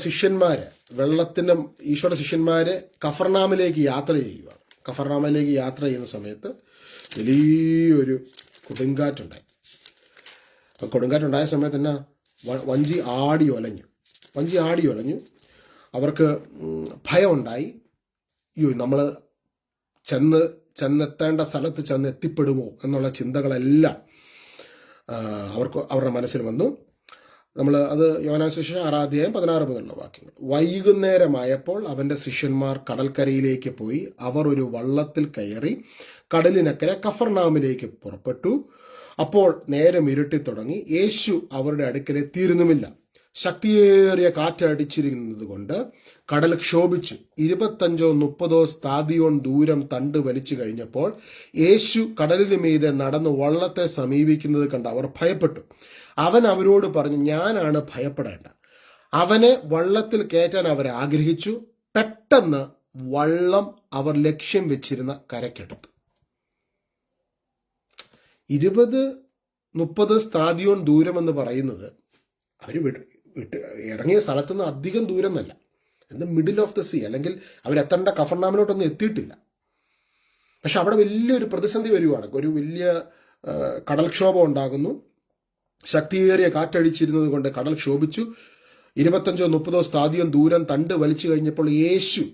ശിഷ്യന്മാര് കഫർനാമിലേക്ക് യാത്ര ചെയ്യുകയാണ്. കഫർനാമിലേക്ക് യാത്ര ചെയ്യുന്ന സമയത്ത് വലിയൊരു കൊടുങ്കാറ്റുണ്ടായി. കൊടുങ്കാറ്റുണ്ടായ സമയത്ത് തന്നെ വഞ്ചി ആടി ഒലഞ്ഞു. അവർക്ക് ഭയമുണ്ടായി. അയ്യോ, നമ്മൾ ചെന്നെത്തേണ്ട സ്ഥലത്ത് ചെന്നെത്തിപ്പെടുമോ എന്നുള്ള ചിന്തകളെല്ലാം അവരുടെ മനസ്സിൽ വന്നു. അത് യോഹന്നാൻ സുവിശേഷം 6-ാം അധ്യായം 16 മുതലുള്ള വാക്യങ്ങൾ. വൈകുന്നേരമായപ്പോൾ അവന്റെ ശിഷ്യന്മാർ കടൽക്കരയിലേക്ക് പോയി. അവർ ഒരു വള്ളത്തിൽ കയറി കടലിനക്കരെ കഫർനാമിലേക്ക് പുറപ്പെട്ടു. അപ്പോൾ നേരം ഇരുട്ടി തുടങ്ങി. യേശു അവരുടെ അടുക്കൽ എത്തിയിരുന്നുമില്ല. ശക്തിയേറിയ കാറ്റടിച്ചിരുന്നത് കൊണ്ട് കടൽ ക്ഷോഭിച്ചു. 25-30 സ്ഥാദിയോൺ ദൂരം തണ്ട് വലിച്ചു കഴിഞ്ഞപ്പോൾ യേശു കടലിന് മീതെ നടന്ന് വള്ളത്തെ സമീപിക്കുന്നത് കണ്ട് അവർ ഭയപ്പെട്ടു. അവൻ അവരോട് പറഞ്ഞു, ഞാനാണ്, ഭയപ്പെടേണ്ട. അവനെ വള്ളത്തിൽ കയറ്റാൻ അവർ ആഗ്രഹിച്ചു. പെട്ടെന്ന് വള്ളം അവർ ലക്ഷ്യം വെച്ചിരുന്ന കരയ്ക്കെടുത്തു. 20-30 സ്ഥാദിയോൺ ദൂരം എന്ന് പറയുന്നത് അവർ ഇറങ്ങിയ സ്ഥലത്തുനിന്ന് അധികം ദൂരം എന്നല്ല, എന്ത് മിഡിൽ ഓഫ് ദ സീ, അല്ലെങ്കിൽ അവരെത്തേണ്ട കഫർനാമിലോട്ടൊന്നും എത്തിയിട്ടില്ല. പക്ഷെ അവിടെ വലിയൊരു പ്രതിസന്ധി വരുവാണ്. ഒരു വലിയ കടൽക്ഷോഭം ഉണ്ടാകുന്നു. ശക്തിയേറിയ കാറ്റടിച്ചിരുന്നത് കൊണ്ട് കടൽ ക്ഷോഭിച്ചു. 25-30 സ്ഥാദിയോൺ ദൂരം തണ്ട് വലിച്ചു കഴിഞ്ഞപ്പോൾ യേശു,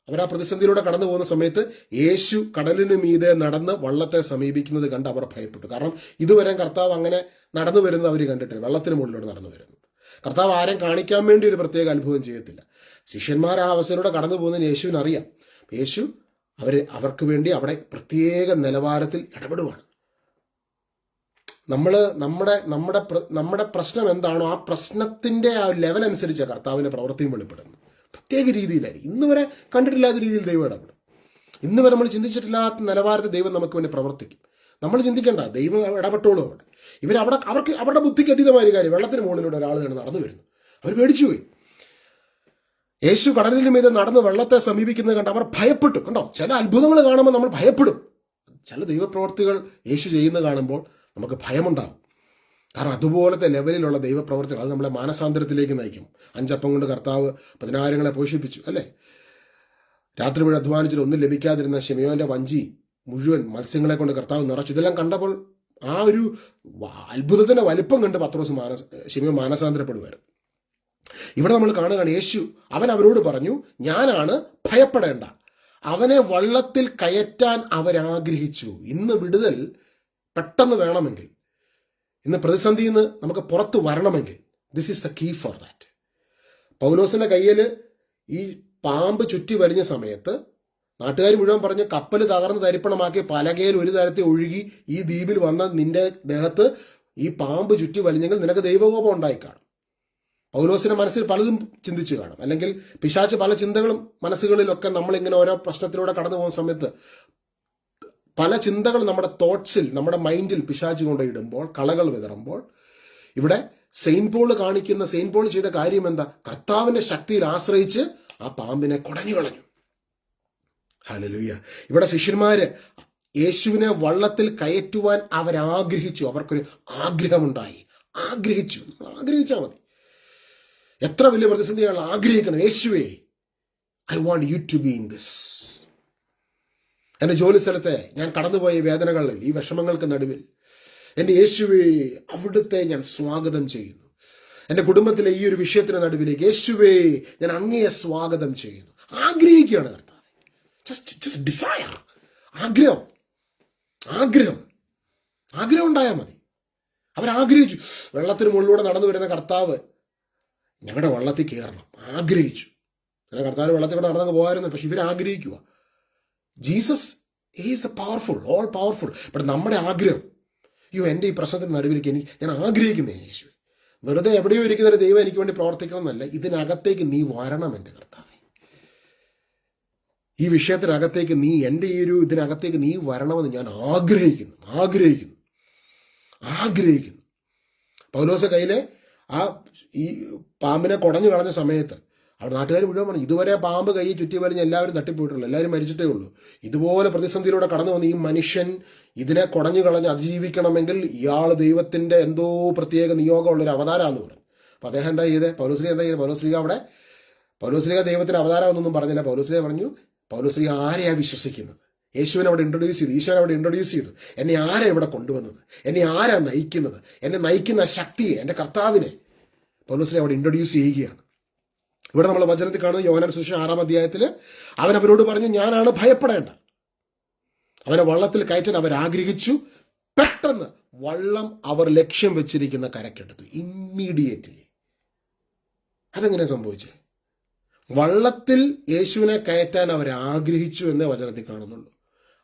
അവരാ പ്രതിസന്ധിയിലൂടെ കടന്നു പോകുന്ന സമയത്ത് യേശു കടലിന് മീതെ നടന്ന് വള്ളത്തെ സമീപിക്കുന്നത് കണ്ട് അവർ ഭയപ്പെട്ടു. കാരണം ഇതുവരെ കർത്താവ് അങ്ങനെ നടന്നു വരുന്നത് അവർ കണ്ടിട്ടില്ല. വെള്ളത്തിന് മുകളിലൂടെ നടന്നു വരുന്നത്. കർത്താവ് ആരും കാണിക്കാൻ വേണ്ടി ഒരു പ്രത്യേക അത്ഭുതം ചെയ്യത്തില്ല. ശിഷ്യന്മാർ ആ അവസരത്തിലൂടെ കടന്നു പോകുന്നതിന് യേശുവിന് അറിയാം. യേശു അവർക്ക് വേണ്ടി അവിടെ പ്രത്യേക നിലവാരത്തിൽ ഇടപെടുവാണ്. നമ്മുടെ പ്രശ്നം എന്താണോ ആ പ്രശ്നത്തിന്റെ ആ ലെവൽ അനുസരിച്ച് കർത്താവിന്റെ പ്രവൃത്തിയും വെളിപ്പെടുന്നത്. പ്രത്യേക രീതിയിലായിരിക്കും. ഇന്ന് വരെ കണ്ടിട്ടില്ലാത്ത രീതിയിൽ ദൈവം ഇടപെടും. ഇന്ന് വരെ നമ്മൾ ചിന്തിച്ചിട്ടില്ലാത്ത നിലവാരത്തിൽ ദൈവം നമുക്ക് വേണ്ടി പ്രവർത്തിക്കും. നമ്മൾ ചിന്തിക്കേണ്ട, ദൈവം ഇടപെട്ടോളൂ. അവർക്ക് അവരുടെ ബുദ്ധിക്ക് അതീതമായ കാര്യം. വെള്ളത്തിന് മുകളിലൂടെ ഒരാൾ നടന്നു വരുന്നു. അവർ പേടിച്ചുപോയി. യേശു കടലിന് മീതെ നടന്ന് വെള്ളത്തെ സമീപിക്കുന്നത് കണ്ട് അവർ ഭയപ്പെട്ടു. കണ്ടോ, ചില അത്ഭുതങ്ങൾ കാണുമ്പോൾ നമ്മൾ ഭയപ്പെടും. ചില ദൈവപ്രവർത്തികൾ യേശു ചെയ്യുന്നത് കാണുമ്പോൾ നമുക്ക് ഭയമുണ്ടാകും. കാരണം അതുപോലത്തെ ലെവലിലുള്ള ദൈവപ്രവർത്തികൾ അത് നമ്മളെ മാനസാന്തരത്തിലേക്ക് നയിക്കും. 5 അപ്പം കൊണ്ട് കർത്താവ് 10,000 പോഷിപ്പിച്ചു, അല്ലേ? രാത്രി മുഴുവൻ അധ്വാനിച്ചിട്ട് ഒന്നും ലഭിക്കാതിരുന്ന ശിമയോന്റെ വഞ്ചി മുഴുവൻ മത്സ്യങ്ങളെ കൊണ്ട് കർത്താവ് നിറച്ചു. ഇതെല്ലാം കണ്ടപ്പോൾ ആ ഒരു അത്ഭുതത്തിന്റെ വലിപ്പം കണ്ട് പത്രോസ് ശിമയോൻ മാനസാന്തരപ്പെടുമായിരുന്നു. ഇവിടെ നമ്മൾ കാണുകയാണ്, യേശു അവൻ അവരോട് പറഞ്ഞു, ഞാനാണ്, ഭയപ്പെടേണ്ട. അവനെ വള്ളത്തിൽ കയറ്റാൻ അവരാഗ്രഹിച്ചു. ഇന്ന് വിടുതൽ പെട്ടെന്ന് വേണമെങ്കിൽ, ഇന്ന് പ്രതിസന്ധിയിൽ നിന്ന് നമുക്ക് പുറത്തു വരണമെങ്കിൽ this is the key for that. പൗലോസിന്റെ കയ്യിൽ ഈ പാമ്പ് ചുറ്റി വലിഞ്ഞ സമയത്ത് നാട്ടുകാർ മുഴുവൻ പറഞ്ഞ് കപ്പൽ തകർന്ന് തരിപ്പണമാക്കി പലകയിൽ ഒരു തരത്തിൽ ഒഴുകി ഈ ദ്വീപിൽ വന്ന നിന്റെ ദേഹത്ത് ഈ പാമ്പ് ചുറ്റി വലിഞ്ഞെങ്കിൽ നിനക്ക് ദൈവകോപം ഉണ്ടായി കാണും. പൗലോസിന്റെ മനസ്സിൽ പലതും ചിന്തിച്ചു കാണും. അല്ലെങ്കിൽ പിശാച് പല ചിന്തകളും മനസ്സുകളിലൊക്കെ നമ്മളിങ്ങനെ ഓരോ പ്രശ്നത്തിലൂടെ കടന്നു പോകുന്ന സമയത്ത് പല ചിന്തകൾ നമ്മുടെ തോട്ട്സിൽ, നമ്മുടെ മൈൻഡിൽ പിശാച് കൊണ്ടിടുമ്പോൾ, കളകൾ വിതറുമ്പോൾ, ഇവിടെ സെയിന്റ് പോൾ ചെയ്ത കാര്യം എന്താ? കർത്താവിന്റെ ശക്തിയിൽ ആശ്രയിച്ച് ആ പാമ്പിനെ കുടഞ്ഞു കളഞ്ഞു. ഹല്ലേലൂയ. ഇവിടെ ശിഷ്യന്മാര് യേശുവിനെ വള്ളത്തിൽ കയറ്റുവാൻ അവരാഗ്രഹിച്ചു. അവർക്കൊരു ആഗ്രഹമുണ്ടായി, ആഗ്രഹിച്ചു. നിങ്ങൾ ആഗ്രഹിച്ചാൽ മതി. എത്ര വലിയ പ്രതിസന്ധികൾ ആഗ്രഹിക്കണം. യേശുവേ, I want you to be in this. എൻ്റെ ജോലി സ്ഥലത്തെ ഞാൻ കടന്നുപോയ വേദനകളിൽ, ഈ വിഷമങ്ങൾക്ക് നടുവിൽ എൻ്റെ യേശുവേ, അവിടുത്തെ ഞാൻ സ്വാഗതം ചെയ്യുന്നു. എൻ്റെ കുടുംബത്തിലെ ഈ ഒരു വിഷയത്തിന് നടുവിലേക്ക് യേശുവേ, ഞാൻ അങ്ങയെ സ്വാഗതം ചെയ്യുന്നു. ആഗ്രഹിക്കുകയാണ് കർത്താവ്. Just desire. ആഗ്രഹം ഉണ്ടായാൽ മതി. അവരാഗ്രഹിച്ചു. വെള്ളത്തിന് മുകളിലൂടെ നടന്നു വരുന്ന കർത്താവ് ഞങ്ങളുടെ വള്ളത്തിൽ കയറണം ആഗ്രഹിച്ചു. അങ്ങനെ കർത്താവ് വെള്ളത്തിൽ കൂടെ നടന്നങ്ങ് പോകായിരുന്നു. പക്ഷെ ഇവരാഗ്രഹിക്കുക. Jesus is the powerful, all powerful. But നമ്മുടെ ആഗ്രഹം, എൻ്റെ ഈ പ്രശ്നത്തിന് നടുവിലേക്ക് ഞാൻ ആഗ്രഹിക്കുന്നേ യേശു. വെറുതെ എവിടെയോ ഇരിക്കുന്ന ദൈവം എനിക്ക് വേണ്ടി പ്രവർത്തിക്കണം എന്നല്ല, ഇതിനകത്തേക്ക് നീ വരണം എൻ്റെ കർത്താവേ. ഈ വിഷയത്തിനകത്തേക്ക് നീ, എൻ്റെ ഈ ഒരു ഇതിനകത്തേക്ക് നീ വരണമെന്ന് ഞാൻ ആഗ്രഹിക്കുന്നു. പൗലോസ് കയ്യിലെ ഈ പാമ്പിനെ കുടഞ്ഞു കളഞ്ഞ സമയത്ത് അവിടെ നാട്ടുകാർ മുഴുവൻ പറഞ്ഞു, ഇതുവരെ പാമ്പ് കൈ ചുറ്റി വലിഞ്ഞ് എല്ലാവരും തട്ടിപ്പോയിട്ടുള്ളൂ, എല്ലാവരും മരിച്ചിട്ടേ ഉള്ളൂ. ഇതുപോലെ പ്രതിസന്ധിയിലൂടെ കടന്നു വന്ന് ഈ മനുഷ്യൻ ഇതിനെ കുടഞ്ഞു കളഞ്ഞ് അതിജീവിക്കണമെങ്കിൽ ഇയാൾ ദൈവത്തിൻ്റെ എന്തോ പ്രത്യേക നിയോഗമുള്ളൊരു അവതാരമാണെന്ന് പറഞ്ഞു. അപ്പം അദ്ദേഹം എന്താ ചെയ്തത്? പൗലോസ്ലീഹ ദൈവത്തിൻ്റെ അവതാരമെന്നൊന്നും പറഞ്ഞില്ല. പൗലോസ്ലീഹ പറഞ്ഞു, പൗലോസ്ലീഹ ആരെയാണ് വിശ്വസിക്കുന്നത്? യേശുവിനെ അവിടെ ഇൻട്രൊഡ്യൂസ് ചെയ്തു. ഈശോനെ അവിടെ ഇൻട്രൊഡ്യൂസ് ചെയ്തു. എന്നെ ആരാ ഇവിടെ കൊണ്ടുവന്നത്? എന്നെ ആരാ നയിക്കുന്നത്? എന്നെ നയിക്കുന്ന ശക്തിയെ, എൻ്റെ കർത്താവിനെ പൗലോസ്ലീഹ അവിടെ ഇൻട്രൊഡ്യൂസ് ചെയ്യുകയാണ്. ഇവിടെ നമ്മൾ വചനത്തിൽ കാണുന്നത് യോഹന്നാൻ സുവിശേഷം 6-ാം അധ്യായത്തിൽ അവൻ അവരോട് പറഞ്ഞു, ഞാനാണ്, ഭയപ്പെടേണ്ട. അവനെ വള്ളത്തിൽ കയറ്റാൻ അവർ ആഗ്രഹിച്ചു. പെട്ടെന്ന് വള്ളം അവർ ലക്ഷ്യം വെച്ചിരിക്കുന്ന കരക്കെടുത്തു. ഇമ്മീഡിയറ്റ്ലി. അതെങ്ങനെ സംഭവിച്ചത്? വള്ളത്തിൽ യേശുവിനെ കയറ്റാൻ അവർ ആഗ്രഹിച്ചു എന്നേ വചനത്തിൽ കാണുന്നുള്ളൂ.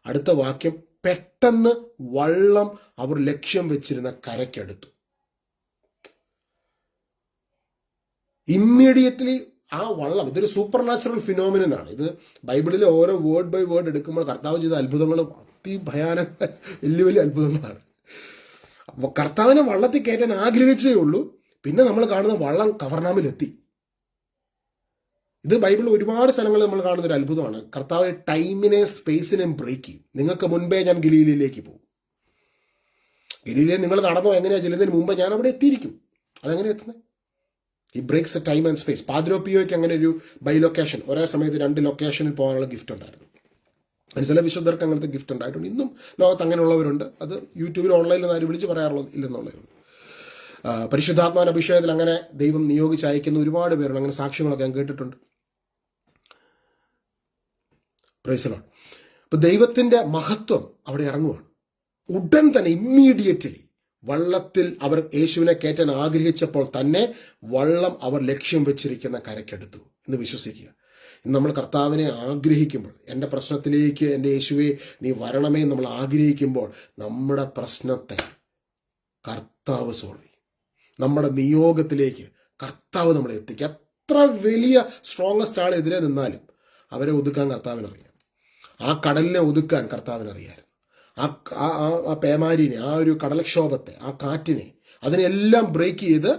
അടുത്ത വാക്യം, പെട്ടെന്ന് വള്ളം അവർ ലക്ഷ്യം വെച്ചിരുന്ന കരക്കെടുത്തു. ഇമ്മീഡിയറ്റ്ലി ആ വള്ളം, ഇതൊരു സൂപ്പർ നാച്ചുറൽ ഫിനോമിനനാണ്. ഇത് ബൈബിളിലെ ഓരോ വേർഡ് ബൈ വേർഡ് എടുക്കുമ്പോൾ കർത്താവ് ചെയ്ത അത്ഭുതങ്ങളും അതിഭയാനക വലിയ അത്ഭുതങ്ങളാണ്. അപ്പോൾ കർത്താവിനെ വള്ളത്തിൽ കയറ്റാൻ ആഗ്രഹിച്ചേ ഉള്ളൂ. പിന്നെ നമ്മൾ കാണുന്ന വള്ളം കവർനാമിലെത്തി. ഇത് ബൈബിളിൽ ഒരുപാട് സ്ഥലങ്ങളിൽ നമ്മൾ കാണുന്ന ഒരു അത്ഭുതമാണ്. കർത്താവ് ടൈമിനെ സ്പേസിനെയും ബ്രേക്ക് ചെയ്യും. നിങ്ങൾക്ക് മുൻപേ ഞാൻ ഗലീലയിലേക്ക് പോകും. ഗലീലയിൽ നിങ്ങൾ നടന്നോ എങ്ങനെയാണ് ചെല്ലുന്നതിന് മുമ്പ് ഞാൻ അവിടെ എത്തിയിരിക്കും. അതെങ്ങനെ എത്തുന്നത്? ഈ ബ്രേക്സ് ടൈം ആൻഡ് സ്പേസ്. പാദ്രോപ്പിയോയ്ക്ക് അങ്ങനെ ഒരു ബൈ ലൊക്കേഷൻ, ഒരേ സമയത്ത് 2 ലൊക്കേഷനിൽ പോകാനുള്ള ഗിഫ്റ്റ് ഉണ്ടായിരുന്നു. അതിന് ചില വിശുദ്ധർക്ക് അങ്ങനത്തെ ഗിഫ്റ്റ് ഉണ്ടായിട്ടുണ്ട്. ഇന്നും ലോകത്ത് അങ്ങനെയുള്ളവരുണ്ട്. അത് യൂട്യൂബിൽ ഓൺലൈനിൽ ആരും വിളിച്ച് പറയാറുള്ളത് ഇല്ലെന്നുള്ളവരുണ്ട്. പരിശുദ്ധാത്മാവിന്റെ അഭിഷേകത്തിൽ അങ്ങനെ ദൈവം നിയോഗിച്ച് അയക്കുന്ന ഒരുപാട് പേരുണ്ട്. അങ്ങനെ സാക്ഷ്യങ്ങളൊക്കെ ഞാൻ കേട്ടിട്ടുണ്ട്. Praise the Lord. അപ്പൊ ദൈവത്തിന്റെ മഹത്വം അവിടെ ഇറങ്ങുവാണ്. ഉടൻ തന്നെ ഇമ്മീഡിയറ്റ്ലി വള്ളത്തിൽ അവർ യേശുവിനെ കയറ്റാൻ ആഗ്രഹിച്ചപ്പോൾ തന്നെ വള്ളം അവർ ലക്ഷ്യം വെച്ചിരിക്കുന്ന കരക്കെടുത്തു എന്ന് വിശ്വസിക്കുക. ഇന്ന് നമ്മൾ കർത്താവിനെ ആഗ്രഹിക്കുമ്പോൾ, എൻ്റെ പ്രശ്നത്തിലേക്ക് എൻ്റെ യേശുവെ നീ വരണമേ നമ്മൾ ആഗ്രഹിക്കുമ്പോൾ നമ്മുടെ പ്രശ്നത്തെ കർത്താവ് സോൾവ് ചെയ്യും. നമ്മുടെ നിയോഗത്തിലേക്ക് കർത്താവ് നമ്മളെ എത്തിക്കുക. എത്ര വലിയ സ്ട്രോങ്ങസ്റ്റ് ആൾ എതിരെ നിന്നാലും അവരെ ഒതുക്കാൻ കർത്താവിനറിയാം. ആ കടലിനെ ഒതുക്കാൻ കർത്താവിനറിയാം. ആ പേമാരിനെ, ആ ഒരു കടൽക്ഷോഭത്തെ, ആ കാറ്റിനെ, അതിനെല്ലാം ബ്രേക്ക് ചെയ്ത്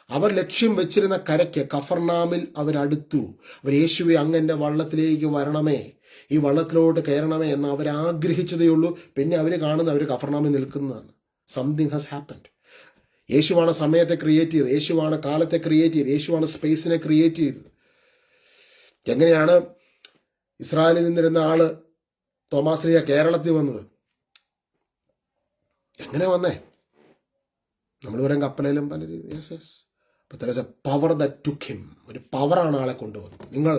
അവർ ലക്ഷ്യം വെച്ചിരുന്ന കരയ്ക്ക്, കഫർനാമിൽ അവരടുത്തു. അവർ യേശുവെ അങ്ങ് എൻ്റെ വള്ളത്തിലേക്ക് വരണമേ, ഈ വള്ളത്തിലോട്ട് കയറണമേ എന്ന് അവരാഗ്രഹിച്ചതേ ഉള്ളൂ. പിന്നെ അവർ കാണുന്ന അവർ കഫർനാമിൽ നിൽക്കുന്നതാണ്. Something has happened. യേശുവാണ് സമയത്തെ ക്രിയേറ്റ് ചെയ്തത്. യേശുവാണ് കാലത്തെ ക്രിയേറ്റ് ചെയ്തത്. യേശുവാണ് സ്പേസിനെ ക്രിയേറ്റ് ചെയ്തത്. എങ്ങനെയാണ് ഇസ്രായേലിൽ നിന്നിരുന്ന ആള് തോമാശ്ലീഹ കേരളത്തിൽ വന്നത്? എങ്ങനെ വന്നേ? നമ്മൾ പറയാൻ കപ്പലേലും പല രീതി. Power that took him. ഒരു പവറാണ് ആളെ കൊണ്ടുവന്നത്. നിങ്ങൾ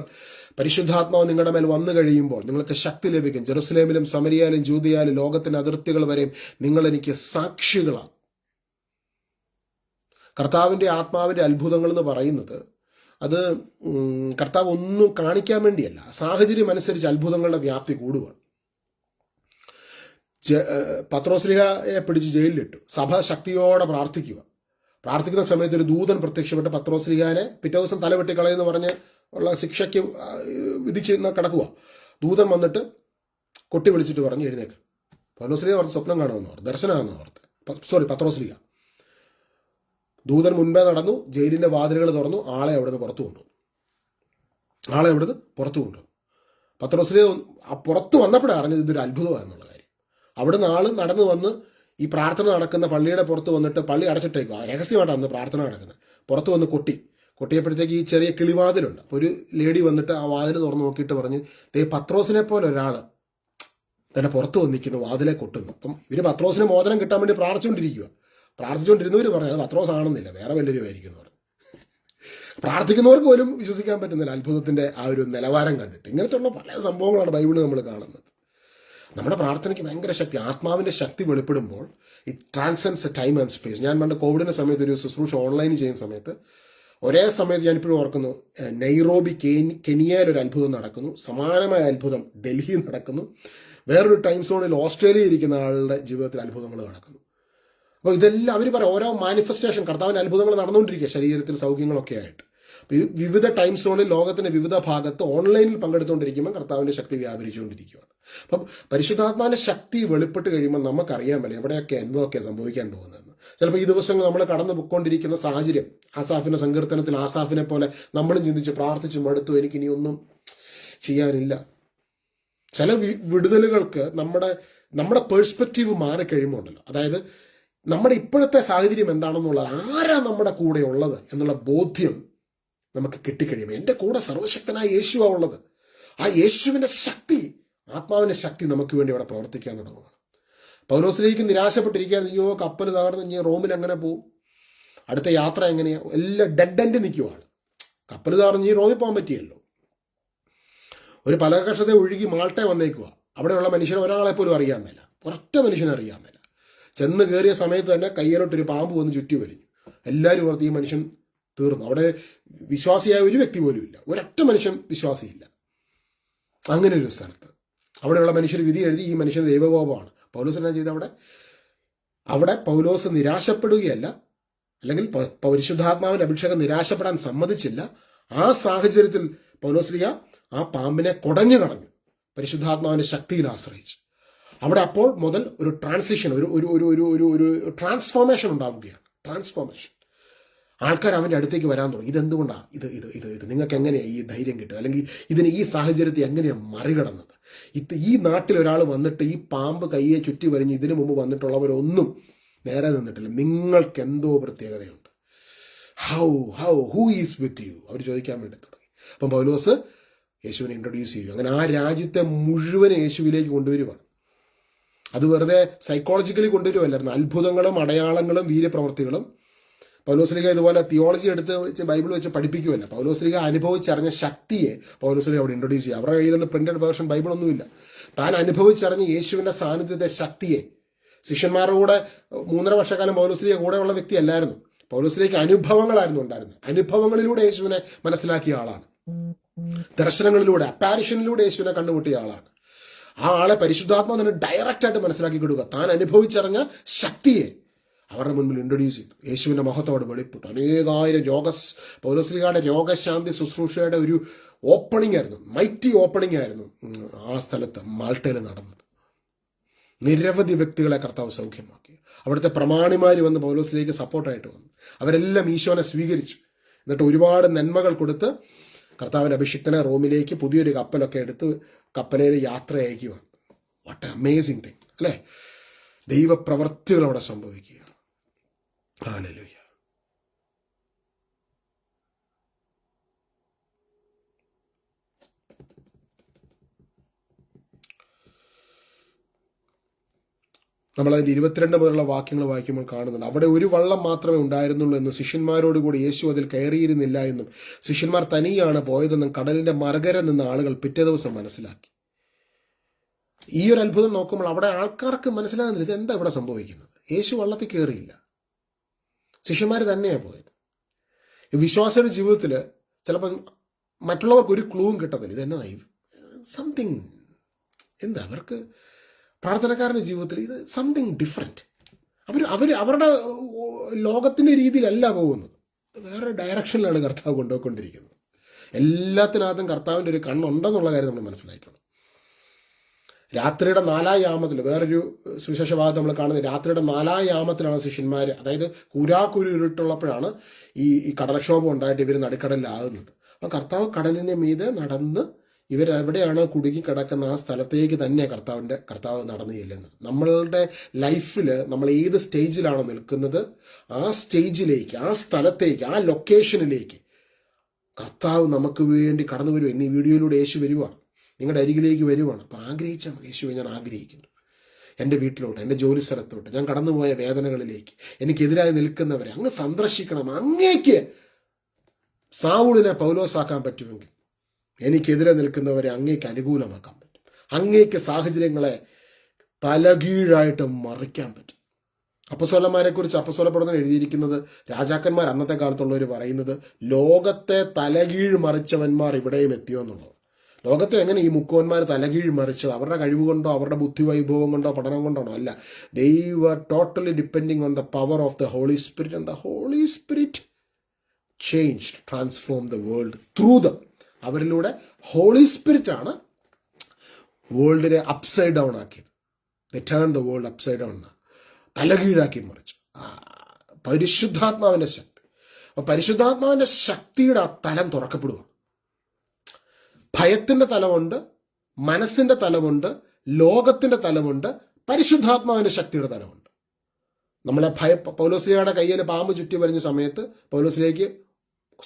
പരിശുദ്ധാത്മാവ് നിങ്ങളുടെ മേൽ വന്നു കഴിയുമ്പോൾ നിങ്ങൾക്ക് ശക്തി ലഭിക്കും. ജെറുസലേമിലും സമരിയയിലും ജൂദയാലും ലോകത്തിന്റെ അതിർത്തികൾ വരെയും നിങ്ങൾ എനിക്ക് സാക്ഷികളാണ്. കർത്താവിന്റെ ആത്മാവിന്റെ അത്ഭുതങ്ങൾ എന്ന് പറയുന്നത് അത് കർത്താവ് ഒന്നും കാണിക്കാൻ വേണ്ടിയല്ല, സാഹചര്യം അനുസരിച്ച് അത്ഭുതങ്ങളുടെ വ്യാപ്തി കൂടുകയാണ്. പത്രോസ്ലീഹയെ പിടിച്ച് ജയിലിലിട്ടു. സഭ ശക്തിയോടെ പ്രാർത്ഥിക്കുന്ന സമയത്ത് ഒരു ദൂതൻ പ്രത്യക്ഷപ്പെട്ട് പത്രോസ്ലീഹാനെ പിറ്റേ ദിവസം തലവെട്ടി കളയെന്ന് പറഞ്ഞ് ഉള്ള ശിക്ഷയ്ക്ക് വിധിച്ച് കിടക്കുക. ദൂതൻ വന്നിട്ട് കൊട്ടി വിളിച്ചിട്ട് പറഞ്ഞു, എഴുന്നേക്ക്. പൗലോസ്ലീഹ ഓർത്ത് സ്വപ്നം കാണുമെന്ന് ഓർത്ത്, ദർശനമാണെന്ന് ഓർത്ത്. പത്രോസ്ലീഹ. ദൂതൻ മുൻപേ നടന്നു, ജയിലിന്റെ വാതിലുകൾ തുറന്നു, ആളെ അവിടുന്ന് പുറത്തു കൊണ്ടുവന്നു. പത്രോസ്ലീഹ പുറത്തു വന്നപ്പോഴാണ് അറിഞ്ഞത് ഇതൊരു അത്ഭുതമാണെന്നുള്ള കാര്യം. അവിടുന്ന് ആൾ നടന്നു വന്ന് ഈ പ്രാർത്ഥന നടക്കുന്ന പള്ളിയുടെ പുറത്ത് വന്നിട്ട് പള്ളി അടച്ചിട്ടേക്കുക, രഹസ്യമായിട്ട് അന്ന് പ്രാർത്ഥന നടക്കുന്നത്, പുറത്ത് വന്ന് കൊട്ടിയപ്പോഴത്തേക്ക് ഈ ചെറിയ കിളിവാതിലുണ്ട്. അപ്പോൾ ഒരു ലേഡി വന്നിട്ട് ആ വാതിൽ തുറന്ന് നോക്കിയിട്ട് പറഞ്ഞ്, പത്രോസിനെ പോലെ ഒരാൾ തന്നെ പുറത്ത് വന്നിരിക്കുന്നു, വാതിലെ കൊട്ടുന്നു. അപ്പം ഇവർ പത്രോസിന് മോചനം കിട്ടാൻ വേണ്ടി പ്രാർത്ഥിച്ചുകൊണ്ടിരുന്നവർ പറഞ്ഞു അത് പത്രോസ് ആണെന്നില്ല, വേറെ വല്ലൊരു ആയിരിക്കും എന്ന് പറഞ്ഞു. പ്രാർത്ഥിക്കുന്നവർക്ക് പോലും വിശ്വസിക്കാൻ പറ്റുന്നില്ല അത്ഭുതത്തിന്റെ ആ ഒരു നിലവാരം കണ്ടിട്ട്. ഇങ്ങനത്തെയുള്ള പല സംഭവങ്ങളാണ് ബൈബിളിൽ നമ്മൾ കാണുന്നത്. നമ്മുടെ പ്രാർത്ഥനയ്ക്ക് ഭയങ്കര ശക്തി, ആത്മാവിന്റെ ശക്തി വെളിപ്പെടുമ്പോൾ ഇറ്റ് ട്രാൻസെൻഡ്സ് ടൈം ആൻഡ് സ്പേസ്. ഞാൻ പണ്ട് കോവിഡിന്റെ സമയത്ത് ഒരു ശുശ്രൂഷ ഓൺലൈൻ ചെയ്യുന്ന സമയത്ത് ഒരേ സമയത്ത് ഞാനിപ്പോഴും ഓർക്കുന്നു, നൈറോബി കെനിയയിൽ ഒരു അത്ഭുതം നടക്കുന്നു, സമാനമായ അത്ഭുതം ഡൽഹിയിൽ നടക്കുന്നു, വേറൊരു ടൈം സോണിൽ ഓസ്ട്രേലിയയിൽ ഇരിക്കുന്ന ആളുടെ ജീവിതത്തിൽ അത്ഭുതങ്ങൾ നടക്കുന്നു. അപ്പോൾ ഇതെല്ലാം അവർ പറയാം, ഓരോ മാനിഫെസ്റ്റേഷൻ കർത്താവിൻ്റെ അത്ഭുതങ്ങൾ നടന്നുകൊണ്ടിരിക്കുക ശരീരത്തിൽ സൗഖ്യങ്ങളൊക്കെ ആയിട്ട്. അപ്പോൾ ഇത് വിവിധ ടൈം സോണിൽ ലോകത്തിന്റെ വിവിധ ഭാഗത്ത് ഓൺലൈനിൽ പങ്കെടുത്തുകൊണ്ടിരിക്കുമ്പോൾ കർത്താവിൻ്റെ ശക്തി വ്യാപരിച്ചുകൊണ്ടിരിക്കുകയാണ്. അപ്പം പരിശുദ്ധാത്മാവിൻ്റെ ശക്തി വെളിപ്പെട്ട് കഴിയുമ്പോൾ നമുക്കറിയാൻ പറ്റില്ല എവിടെയൊക്കെ എന്തൊക്കെ സംഭവിക്കാൻ പോകുന്നതെന്ന്. ചിലപ്പോൾ ഈ ദിവസങ്ങൾ നമ്മൾ കടന്നു പൊയ്ക്കൊണ്ടിരിക്കുന്ന സാഹചര്യം, ആസാഫിന്റെ സങ്കീർത്തനത്തിൽ ആസാഫിനെ പോലെ നമ്മളും ചിന്തിച്ച് പ്രാർത്ഥിച്ചു മടുത്തു, എനിക്കിനി ഒന്നും ചെയ്യാനില്ല. ചില വിടുതലുകൾക്ക് നമ്മുടെ പേഴ്സ്പെക്റ്റീവ് മാറിക്കഴിയുമ്പോൾ ഉണ്ടല്ലോ, അതായത് നമ്മുടെ ഇപ്പോഴത്തെ സാഹചര്യം എന്താണെന്നുള്ളത്, ആരാ നമ്മുടെ കൂടെ ഉള്ളത് എന്നുള്ള ബോധ്യം നമുക്ക് കിട്ടിക്കഴിയുമ്പോൾ, എൻ്റെ കൂടെ സർവശക്തനായ യേശുവാണ് ഉള്ളത്. ആ യേശുവിൻ്റെ ശക്തി, ആത്മാവിൻ്റെ ശക്തി നമുക്ക് വേണ്ടി അവിടെ പ്രവർത്തിക്കാൻ തുടങ്ങുകയാണ്. പൗലോസിലേക്ക് നിരാശപ്പെട്ടിരിക്കുകയാണ്, അയ്യോ കപ്പൽ തകർന്ന് ഇനി റോമിൽ എങ്ങനെ പോകും, അടുത്ത യാത്ര എങ്ങനെയാണ്, എല്ലാം ഡെഡ് എൻഡ് നിൽക്കുവാണ്. കപ്പൽ തകർന്ന് ഇനി റോമിൽ പോകാൻ പറ്റിയല്ലോ. ഒരു പലകക്ഷത്തെ ഒഴുകി മാൾട്ടെ വന്നേക്കുക, അവിടെയുള്ള മനുഷ്യനെ ഒരാളെ പോലും അറിയാൻ മേല, ഒരൊറ്റ മനുഷ്യനെ അറിയാൻ മേല. ചെന്ന് കയറിയ സമയത്ത് തന്നെ കയ്യിലോട്ടൊരു പാമ്പ് വന്ന് ചുറ്റി വലിഞ്ഞു. എല്ലാവരും ഓർത്ത് ഈ മനുഷ്യൻ തീർന്നു. അവിടെ വിശ്വാസിയായ ഒരു വ്യക്തി പോലും ഇല്ല, ഒരൊറ്റ മനുഷ്യൻ വിശ്വാസിയില്ല. അങ്ങനെ ഒരു സ്ഥലത്ത് അവിടെയുള്ള മനുഷ്യർ വിധി എഴുതി, ഈ മനുഷ്യൻ ദൈവകോപമാണ്. പൗലോസ് എന്നാ ചെയ്ത് അവിടെ പൗലോസ് നിരാശപ്പെടുകയല്ല, അല്ലെങ്കിൽ പരിശുദ്ധാത്മാവിന്റെ അഭിഷേകം നിരാശപ്പെടാൻ സമ്മതിച്ചില്ല. ആ സാഹചര്യത്തിൽ പൗലോസ്ലിഹ ആ പാമ്പിനെ കുടഞ്ഞു കളഞ്ഞു, പരിശുദ്ധാത്മാവിന്റെ ശക്തിയിൽ ആശ്രയിച്ചു. അവിടെ അപ്പോൾ മുതൽ ഒരു ട്രാൻസിഷൻ, ഒരു ട്രാൻസ്ഫോർമേഷൻ ഉണ്ടാവുകയാണ്. ട്രാൻസ്ഫോർമേഷൻ. ആൾക്കാർ അവൻ്റെ അടുത്തേക്ക് വരാൻ തുടങ്ങി. ഇതെന്തുകൊണ്ടാണ് ഇത് നിങ്ങൾക്ക് എങ്ങനെയാണ് ഈ ധൈര്യം കിട്ടുക, അല്ലെങ്കിൽ ഈ സാഹചര്യത്തെ എങ്ങനെയാണ് മറികടന്നത്? ഈ നാട്ടിൽ ഒരാൾ വന്നിട്ട് ഈ പാമ്പ് കയ്യെ ചുറ്റി വരിഞ്ഞ് ഇതിനു മുമ്പ് വന്നിട്ടുള്ളവരൊന്നും നേരെ നിന്നിട്ടില്ല. നിങ്ങൾക്ക് എന്തോ പ്രത്യേകതയുണ്ട്. ഹൂ ഈസ് വിത്ത് യു അവർ ചോദിക്കാൻ വേണ്ടി തുടങ്ങി. അപ്പം പൗലോസ് യേശുവിനെ ഇൻട്രൊഡ്യൂസ് ചെയ്യും. അങ്ങനെ ആ രാജ്യത്തെ മുഴുവൻ യേശുവിലേക്ക് കൊണ്ടുവരുവാണ്. അത് വെറുതെ സൈക്കോളജിക്കലി കൊണ്ടുവരുമല്ലായിരുന്നു. അത്ഭുതങ്ങളും അടയാളങ്ങളും വീര്യപ്രവർത്തികളും. പൗലോസ്ലിഹ ഇതുപോലെ തിയോളജി എടുത്ത് വെച്ച് ബൈബിൾ വെച്ച് പഠിപ്പിക്കുമല്ല. പൗലോസ്ലിഹ അനുഭവിച്ചറിഞ്ഞ ശക്തിയെ പൗലോസ്ലിഹ അവിടെ ഇൻട്രൊഡ്യൂസ് ചെയ്യുക. അവരുടെ കയ്യിലൊന്നും പ്രിന്റഡ് വേർഷൻ ബൈബിളൊന്നുമില്ല. താൻ അനുഭവിച്ചറിഞ്ഞ യേശുവിൻ്റെ സാന്നിധ്യത്തെ, ശക്തിയെ. ശിഷ്യന്മാരുടെ കൂടെ 3.5 വർഷക്കാലം പൗലോസ്ലിഹ കൂടെയുള്ള വ്യക്തി അല്ലായിരുന്നു. പൗലോസ്ലിഹയ്ക്ക് അനുഭവങ്ങളായിരുന്നു ഉണ്ടായിരുന്നത്. അനുഭവങ്ങളിലൂടെ യേശുവിനെ മനസ്സിലാക്കിയ ആളാണ്. ദർശനങ്ങളിലൂടെ, അപ്പാരിഷനിലൂടെ യേശുവിനെ കണ്ടുമുട്ടിയ ആളാണ്. ആ ആളെ പരിശുദ്ധാത്മാ തന്നെ ഡയറക്റ്റായിട്ട് മനസ്സിലാക്കി കൊടുക്കുക. താൻ അനുഭവിച്ചറിഞ്ഞ ശക്തിയെ അവരുടെ മുൻപിൽ ഇൻട്രൊഡ്യൂസ് ചെയ്തു. യേശുവിൻ്റെ മഹത്വത്തോട് വെളിപ്പെട്ടു. അനേകായിരം പൗലോസ്ലിഹയുടെ രോഗശാന്തി ശുശ്രൂഷയുടെ ഒരു ഓപ്പണിംഗ് ആയിരുന്നു, മൈറ്റി ഓപ്പണിംഗ് ആയിരുന്നു ആ സ്ഥലത്ത് മാൾട്ടയിൽ നടന്നത്. നിരവധി വ്യക്തികളെ കർത്താവ് സൗഖ്യമാക്കി. അവിടുത്തെ പ്രമാണിമാർ വന്ന് പൗലോസിലേക്ക് സപ്പോർട്ടായിട്ട് വന്നു. അവരെല്ലാം ഈശോനെ സ്വീകരിച്ചു. എന്നിട്ട് ഒരുപാട് നന്മകൾ കൊടുത്ത് കർത്താവിൻ്റെ അഭിഷിക്തനെ റോമിലേക്ക് പുതിയൊരു കപ്പലൊക്കെ എടുത്ത് കപ്പലയിൽ യാത്ര അയക്കുകയാണ്. വാട്ട് എ അമേസിംഗ് തിങ് അല്ലേ? ദൈവപ്രവർത്തികൾ അവിടെ സംഭവിക്കുകയാണ്. ഹല്ലേലൂയ. നമ്മളതിൻ്റെ 22 മുതലുള്ള വാക്യങ്ങൾ വായിക്കുമ്പോൾ കാണുന്നുണ്ട്, അവിടെ ഒരു വള്ളം മാത്രമേ ഉണ്ടായിരുന്നുള്ളൂ എന്നും ശിഷ്യന്മാരോടുകൂടി യേശു അതിൽ കയറിയിരുന്നില്ല എന്നും ശിഷ്യന്മാർ തനിയാണ് പോയതെന്നും കടലിന്റെ മറുകര നിന്ന് ആളുകൾ പിറ്റേ ദിവസം മനസ്സിലാക്കി. ഈ ഒരു അത്ഭുതം നോക്കുമ്പോൾ അവിടെ ആൾക്കാർക്ക് മനസ്സിലാകുന്നില്ല, ഇതെന്താ ഇവിടെ സംഭവിക്കുന്നത്. യേശു വള്ളത്തിൽ കയറിയില്ല, ശിഷ്യന്മാർ തന്നെയാണ് പോയത്. വിശ്വാസിയുടെ ജീവിതത്തിൽ ചിലപ്പോൾ മറ്റുള്ളവർക്ക് ഒരു ക്ലൂവും കിട്ടത്തില്ല. ഇതെന്നതായി സംതിങ്, എന്താ അവർക്ക് പ്രാർത്ഥനക്കാരൻ്റെ ജീവിതത്തിൽ ഇത് സംതിങ് ഡിഫറെൻറ്റ്. അവരുടെ ലോകത്തിൻ്റെ രീതിയിലല്ല പോകുന്നത്, വേറെ ഡയറക്ഷനിലാണ് കർത്താവ് കൊണ്ടുപോയിക്കൊണ്ടിരിക്കുന്നത്. എല്ലാത്തിനകത്തും കർത്താവിൻ്റെ ഒരു കണ്ണുണ്ടെന്നുള്ള കാര്യം നമ്മൾ മനസ്സിലാക്കണം. രാത്രിയുടെ 4-ാം യാമത്തിൽ വേറൊരു സുവിശേഷഭാഗത്ത് നമ്മൾ കാണുന്നത്, രാത്രിയുടെ 4-ാം യാമത്തിലാണ് ശിഷ്യന്മാർ, അതായത് കുരാക്കുരു ഇരുട്ടുള്ളപ്പോഴാണ് ഈ കടൽക്ഷോഭം ഉണ്ടായിട്ട് ഇവർ നടുക്കടലിലാകുന്നത്. അപ്പം കർത്താവ് കടലിൻ്റെ മീതെ നടന്ന് ഇവരെവിടെയാണോ കുടുങ്ങി കിടക്കുന്ന ആ സ്ഥലത്തേക്ക് തന്നെ കർത്താവ് നടന്നു ചെല്ലുന്നത്. നമ്മളുടെ ലൈഫിൽ നമ്മൾ ഏത് സ്റ്റേജിലാണോ നിൽക്കുന്നത് ആ സ്റ്റേജിലേക്ക്, ആ സ്ഥലത്തേക്ക്, ആ ലൊക്കേഷനിലേക്ക് കർത്താവ് നമുക്ക് വേണ്ടി കടന്നു വരുവാണ്. ഇന്ന് ഈ വീഡിയോയിലൂടെ യേശു വരുവാണ്, നിങ്ങളുടെ അരികിലേക്ക് വരുവാണ്. അപ്പം ആഗ്രഹിച്ചാൽ മതി, യേശുവെ ഞാൻ ആഗ്രഹിക്കുന്നു എൻ്റെ വീട്ടിലോട്ട്, എൻ്റെ ജോലി സ്ഥലത്തോട്ട്, ഞാൻ കടന്നുപോയ വേദനകളിലേക്ക്, എനിക്കെതിരായി നിൽക്കുന്നവരെ അങ്ങ് സന്ദർശിക്കണം. അങ്ങേക്ക് സാവൂളിനെ പൗലോസാക്കാൻ പറ്റുമെങ്കിൽ എനിക്കെതിരെ നിൽക്കുന്നവരെ അങ്ങേക്ക് അനുകൂലമാക്കാൻ പറ്റും. അങ്ങേക്ക് സാഹചര്യങ്ങളെ തലകീഴായിട്ട് മറിക്കാൻ പറ്റും. അപ്പസ്വലന്മാരെ കുറിച്ച് അപ്പസ്വലപ്പെടുന്ന എഴുതിയിരിക്കുന്നത്, രാജാക്കന്മാർ അന്നത്തെ കാലത്തുള്ളവർ പറയുന്നത്, ലോകത്തെ തലകീഴ് മറിച്ചവന്മാർ ഇവിടെയും എത്തിയോ എന്നുള്ളത്. ലോകത്തെ എങ്ങനെ ഈ മുക്കുവന്മാർ തലകീഴ് മറിച്ചത്? അവരുടെ കഴിവ് കൊണ്ടോ അവരുടെ ബുദ്ധിവൈഭവം കൊണ്ടോ പഠനം കൊണ്ടാണോ? അല്ല. They were totally depending on the power of the Holy Spirit, and the Holy Spirit changed, transform the world through them. അവരിലൂടെ ഹോളി സ്പിരിറ്റ് ആണ് വേൾഡിനെ അപ്സൈഡ് ഡൗൺ ആക്കിയത്. The turn the world upside down, തലകീഴാക്കി മറിച്ചു. പരിശുദ്ധാത്മാവിന്റെ ശക്തി. അപ്പൊ പരിശുദ്ധാത്മാവിന്റെ ശക്തിയുടെ ആ തലം തുറക്കപ്പെടുക. ഭയത്തിന്റെ തലമുണ്ട്, മനസ്സിന്റെ തലമുണ്ട്, ലോകത്തിന്റെ തലമുണ്ട്, പരിശുദ്ധാത്മാവിന്റെ ശക്തിയുടെ തലമുണ്ട്. നമ്മളെ പൗലോസ്ലിയുടെ കയ്യിൽ പാമ്പ് ചുറ്റി വരുന്ന സമയത്ത് പൗലോസിലേക്ക്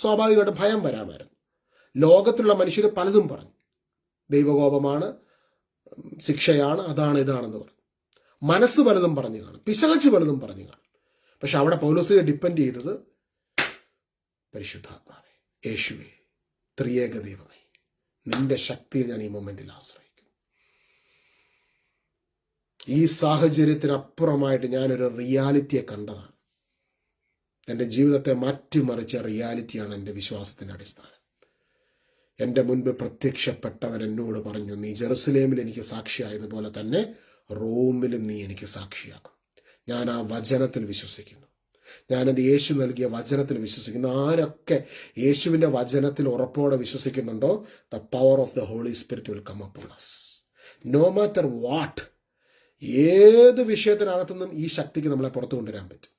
സ്വാഭാവികമായിട്ട് ഭയം വരാമായിരുന്നു. ലോകത്തിലുള്ള മനുഷ്യർ പലതും പറഞ്ഞു, ദൈവകോപമാണ്, ശിക്ഷയാണ്, അതാണ് ഇതാണെന്ന് പറഞ്ഞു. മനസ്സ് പലതും പറഞ്ഞു കാണും, പിശാച് പലതും പറഞ്ഞു കാണും. പക്ഷെ അവിടെ പൗലോസിനെ ഡിപ്പെൻഡ് ചെയ്തത് പരിശുദ്ധാത്മാവേ, യേശുവേ, ത്രിയേക ദൈവമേ, നിന്റെ ശക്തിയിൽ ഞാൻ ഈ മൊമെന്റിൽ ആശ്രയിക്കും. ഈ സാഹചര്യത്തിനപ്പുറമായിട്ട് ഞാനൊരു റിയാലിറ്റിയെ കണ്ടതാണ്. എൻ്റെ ജീവിതത്തെ മാറ്റിമറിച്ച റിയാലിറ്റിയാണ് എൻ്റെ വിശ്വാസത്തിൻ്റെ അടിസ്ഥാനം. എൻ്റെ മുൻപ് പ്രത്യക്ഷപ്പെട്ടവൻ എന്നോട് പറഞ്ഞു, നീ ജെറുസലേമിൽ എനിക്ക് സാക്ഷിയായതുപോലെ തന്നെ റോമിലും നീ എനിക്ക് സാക്ഷിയാക്കും. ഞാൻ ആ വചനത്തിൽ വിശ്വസിക്കുന്നു. ഞാൻ എൻ്റെ യേശു നൽകിയ വചനത്തിൽ വിശ്വസിക്കുന്നു. ആരൊക്കെ യേശുവിൻ്റെ വചനത്തിൽ ഉറപ്പോടെ വിശ്വസിക്കുന്നുണ്ടോ, the power of the Holy Spirit will come upon us. No matter what, ഏത് വിഷയത്തിനകത്തുനിന്നും ഈ ശക്തിക്ക് നമ്മളെ പുറത്തു കൊണ്ടുവരാൻ പറ്റും.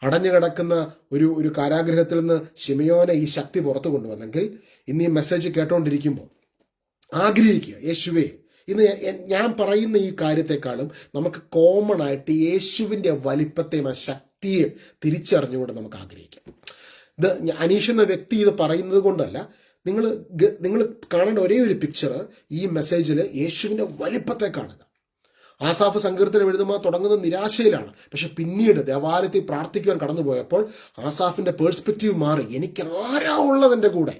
അടഞ്ഞു കിടക്കുന്ന ഒരു കാരാഗൃഹത്തിൽ നിന്ന് ശിമയോനെ ഈ ശക്തി പുറത്തു കൊണ്ടുവന്നെങ്കിൽ ഇന്ന് ഈ മെസ്സേജ് കേട്ടോണ്ടിരിക്കുമ്പോൾ ആഗ്രഹിക്കുക, യേശുവേ, ഇന്ന് ഞാൻ പറയുന്ന ഈ കാര്യത്തെക്കാളും നമുക്ക് കോമൺ ആയിട്ട് യേശുവിൻ്റെ വലിപ്പത്തെയും ആ ശക്തിയെ തിരിച്ചറിഞ്ഞുകൊണ്ട് നമുക്ക് ആഗ്രഹിക്കാം. ഇത് അനീഷ് എന്ന വ്യക്തി ഇത് പറയുന്നത് കൊണ്ടല്ല, നിങ്ങൾ കാണേണ്ട ഒരേ ഒരു പിക്ചർ ഈ മെസ്സേജിൽ യേശുവിൻ്റെ വലിപ്പത്തെ കാണുക. ആസാഫ് സങ്കീർത്തനം എഴുതുമ്പോൾ തുടങ്ങുന്ന നിരാശയിലാണ്. പക്ഷെ പിന്നീട് ദേവാലയത്തിൽ പ്രാർത്ഥിക്കുവാൻ കടന്നുപോയപ്പോൾ ആസാഫിന്റെ പേഴ്സ്പെക്റ്റീവ് മാറി. എനിക്ക് ആരാ ഉള്ളത് എൻ്റെ കൂടെ?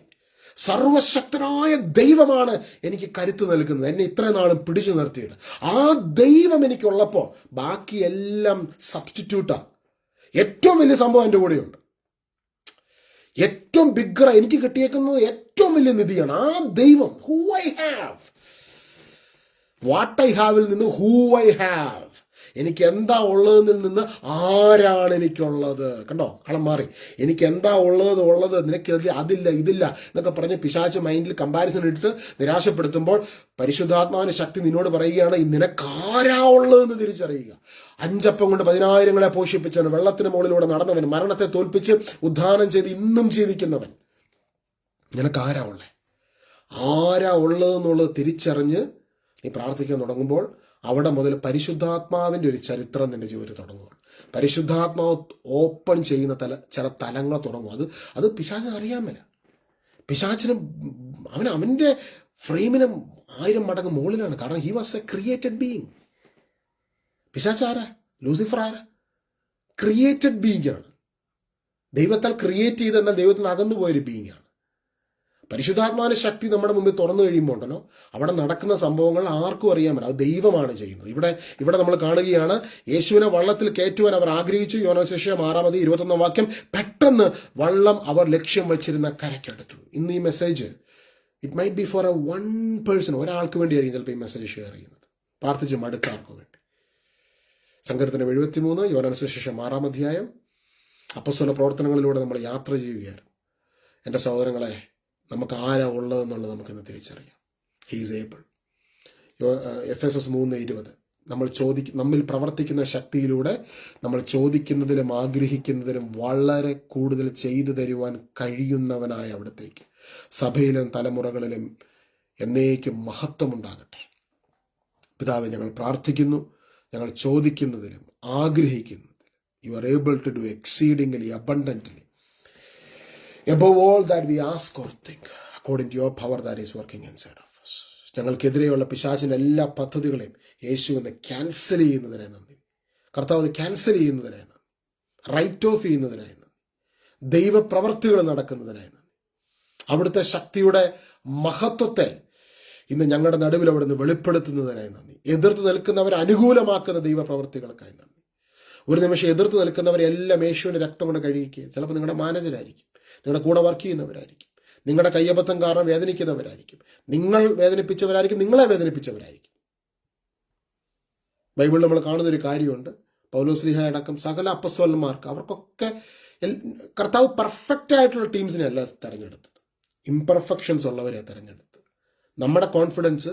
സർവശക്തനായ ദൈവമാണ് എനിക്ക് കരുത്ത് നൽകുന്നത്, എന്നെ ഇത്രയും നാളും പിടിച്ചു നിർത്തിയത്. ആ ദൈവം എനിക്കുള്ളപ്പോൾ ബാക്കിയെല്ലാം സബ്സ്റ്റിറ്റ്യൂട്ടാ. ഏറ്റവും വലിയ സംഭവം എൻ്റെ കൂടെയുണ്ട്. ഏറ്റവും ബിഗ്ഗർ എനിക്ക് കിട്ടിയേക്കുന്നത് ഏറ്റവും വലിയ നിധിയാണ് ആ ദൈവം. Who I have, what I ഹാവിൽ നിന്ന് ഹൂ ഐ ഹാവ്, എനിക്ക് എന്താ ഉള്ളതിൽ നിന്ന് ആരാണ് എനിക്കുള്ളത്. കണ്ടോ, കളം മാറി. എനിക്ക് എന്താ ഉള്ളത് നിനക്ക് അതില്ല ഇതില്ല എന്നൊക്കെ പറഞ്ഞ് പിശാച് മൈൻഡിൽ കമ്പാരിസൺ ഇട്ടിട്ട് നിരാശപ്പെടുത്തുമ്പോൾ പരിശുദ്ധാത്മാവിന്റെ ശക്തി നിന്നോട് പറയുകയാണ്, നിനക്കാരാ ഉള്ളതെന്ന് തിരിച്ചറിയുക. 5 അപ്പം കൊണ്ട് 10,000 പോഷിപ്പിച്ചവൻ, വെള്ളത്തിന് മുകളിലൂടെ നടന്നവൻ, മരണത്തെ തോൽപ്പിച്ച് ഉദ്ധാനം ചെയ്ത് ഇന്നും ജീവിക്കുന്നവൻ, നിനക്കാരാ ഉള്ളേ? ആരാ ഉള്ളതെന്നുള്ളത് തിരിച്ചറിഞ്ഞ് നീ പ്രാർത്ഥിക്കാൻ തുടങ്ങുമ്പോൾ അവിടെ മുതൽ പരിശുദ്ധാത്മാവിൻ്റെ ഒരു ചരിത്രം നിന്റെ ജീവിതത്തിൽ തുടങ്ങുകയാണ്. പരിശുദ്ധാത്മാവ് ഓപ്പൺ ചെയ്യുന്ന ചില തലങ്ങൾ തുടങ്ങും. അത് പിശാചിന് അറിയാൻ മേല. പിശാചിന് അവൻ്റെ ഫ്രെയിമിന് 1000 മടങ്ങ് മുകളിലാണ്. കാരണം he was A created being. പിശാച് ആരാ? ലൂസിഫർ ആരാ? ക്രിയേറ്റഡ് ബീയിങ് ആണ്. ദൈവത്താൽ ക്രിയേറ്റ് ചെയ്തെന്നാൽ ദൈവത്തിൽ നിന്ന് അകന്നു പോയൊരു ബീയിങ് ആണ്. പരിശുദ്ധാത്മാവിന്റെ ശക്തി നമ്മുടെ മുമ്പിൽ തുറന്നു കഴിയുമ്പോൾ ഉണ്ടല്ലോ, അവിടെ നടക്കുന്ന സംഭവങ്ങൾ ആർക്കും അറിയാൻ പറ്റില്ല. അത് ദൈവമാണ് ചെയ്യുന്നത്. ഇവിടെ നമ്മൾ കാണുകയാണ്, യേശുവിനെ വള്ളത്തിൽ കയറ്റുവാൻ അവർ ആഗ്രഹിച്ചു. യോഹന്നാൻ സുവിശേഷം 6:21 പെട്ടെന്ന് വള്ളം അവർ ലക്ഷ്യം വെച്ചിരുന്ന കരയ്ക്കടുത്തു. ഇന്ന് ഈ message it might be for a one person, ഒരാൾക്ക് വേണ്ടിയായിരിക്കും ചിലപ്പോൾ ഈ മെസ്സേജ് ഷെയർ ചെയ്യുന്നത്, പ്രാർത്ഥിച്ച് മടുത്താർക്ക് വേണ്ടി. സങ്കീർത്തനം 73, യോഹന്നാൻ സുവിശേഷം 6 അപ്പോസ്തല പ്രവർത്തനങ്ങളിലൂടെ നമ്മൾ യാത്ര ചെയ്യുകയാണ്. എൻ്റെ സഹോദരങ്ങളെ, നമുക്ക് ആരാ ഉള്ളതെന്നുള്ളത് നമുക്കിന്ന് തിരിച്ചറിയാം. He's able. എഫെസസ് 3:20 നമ്മിൽ പ്രവർത്തിക്കുന്ന ശക്തിയിലൂടെ നമ്മൾ ചോദിക്കുന്നതിലും ആഗ്രഹിക്കുന്നതിലും വളരെ കൂടുതൽ ചെയ്തു തരുവാൻ കഴിയുന്നവനായ അവിടത്തേക്ക് സഭയിലും തലമുറകളിലും എന്നേക്കും മഹത്വമുണ്ടാകട്ടെ. പിതാവേ, ഞങ്ങൾ പ്രാർത്ഥിക്കുന്നു, ഞങ്ങൾ ചോദിക്കുന്നതിനും ആഗ്രഹിക്കുന്നതിനും you are able to do exceedingly abundantly above all that we ask or think according to your power that is working inside of us. ഞങ്ങൾക്കെതിരെയുള്ള പിശാചിന്റെ എല്ലാ പദ്ധതികളെയും യേശു എന്ന് ക്യാൻസൽ ചെയ്യുന്നതിനായി നന്ദി. കർത്താവ് ക്യാൻസൽ ചെയ്യുന്നതിനായി നന്ദി. റൈറ്റ് ഓഫ് ചെയ്യുന്നതിനായി നന്ദി. ദൈവപ്രവർത്തികൾ നടക്കുന്നതിനായി നന്ദി. അവിടുത്തെ ശക്തിയുടെ മഹത്വത്തെ ഇന്ന് ഞങ്ങളുടെ നടുവിൽ അവിടുന്ന് വെളിപ്പെടുത്തുന്നതിനായി നന്ദി. എതിർത്ത് നിൽക്കുന്നവരെ അനുകൂലമാക്കുന്ന ദൈവപ്രവർത്തികൾക്കായി നന്ദി. ഒരു നിമിഷം എതിർത്ത് നിൽക്കുന്നവരെല്ലാം യേശുവിന്റെ രക്തം കൊണ്ട് കഴുകിക്കുക. ചിലപ്പോൾ നിങ്ങളുടെ മാനേജരായിരിക്കും, നിങ്ങളുടെ കൂടെ വർക്ക് ചെയ്യുന്നവരായിരിക്കും, നിങ്ങളുടെ കയ്യബദ്ധം കാരണം വേദനിക്കുന്നവരായിരിക്കും, നിങ്ങൾ വേദനിപ്പിച്ചവരായിരിക്കും, നിങ്ങളെ വേദനിപ്പിച്ചവരായിരിക്കും. ബൈബിളിൽ നമ്മൾ കാണുന്നൊരു കാര്യമുണ്ട്, പൗലോസ്ലീഹ അടക്കം സകല അപ്പസ്തലന്മാർക്ക് അവർക്കൊക്കെ കർത്താവ് പെർഫെക്റ്റ് ആയിട്ടുള്ള ടീംസിനെ അല്ല തെരഞ്ഞെടുത്തത്, ഇംപെർഫെക്ഷൻസ് ഉള്ളവരെ തെരഞ്ഞെടുത്തത്. നമ്മുടെ കോൺഫിഡൻസ്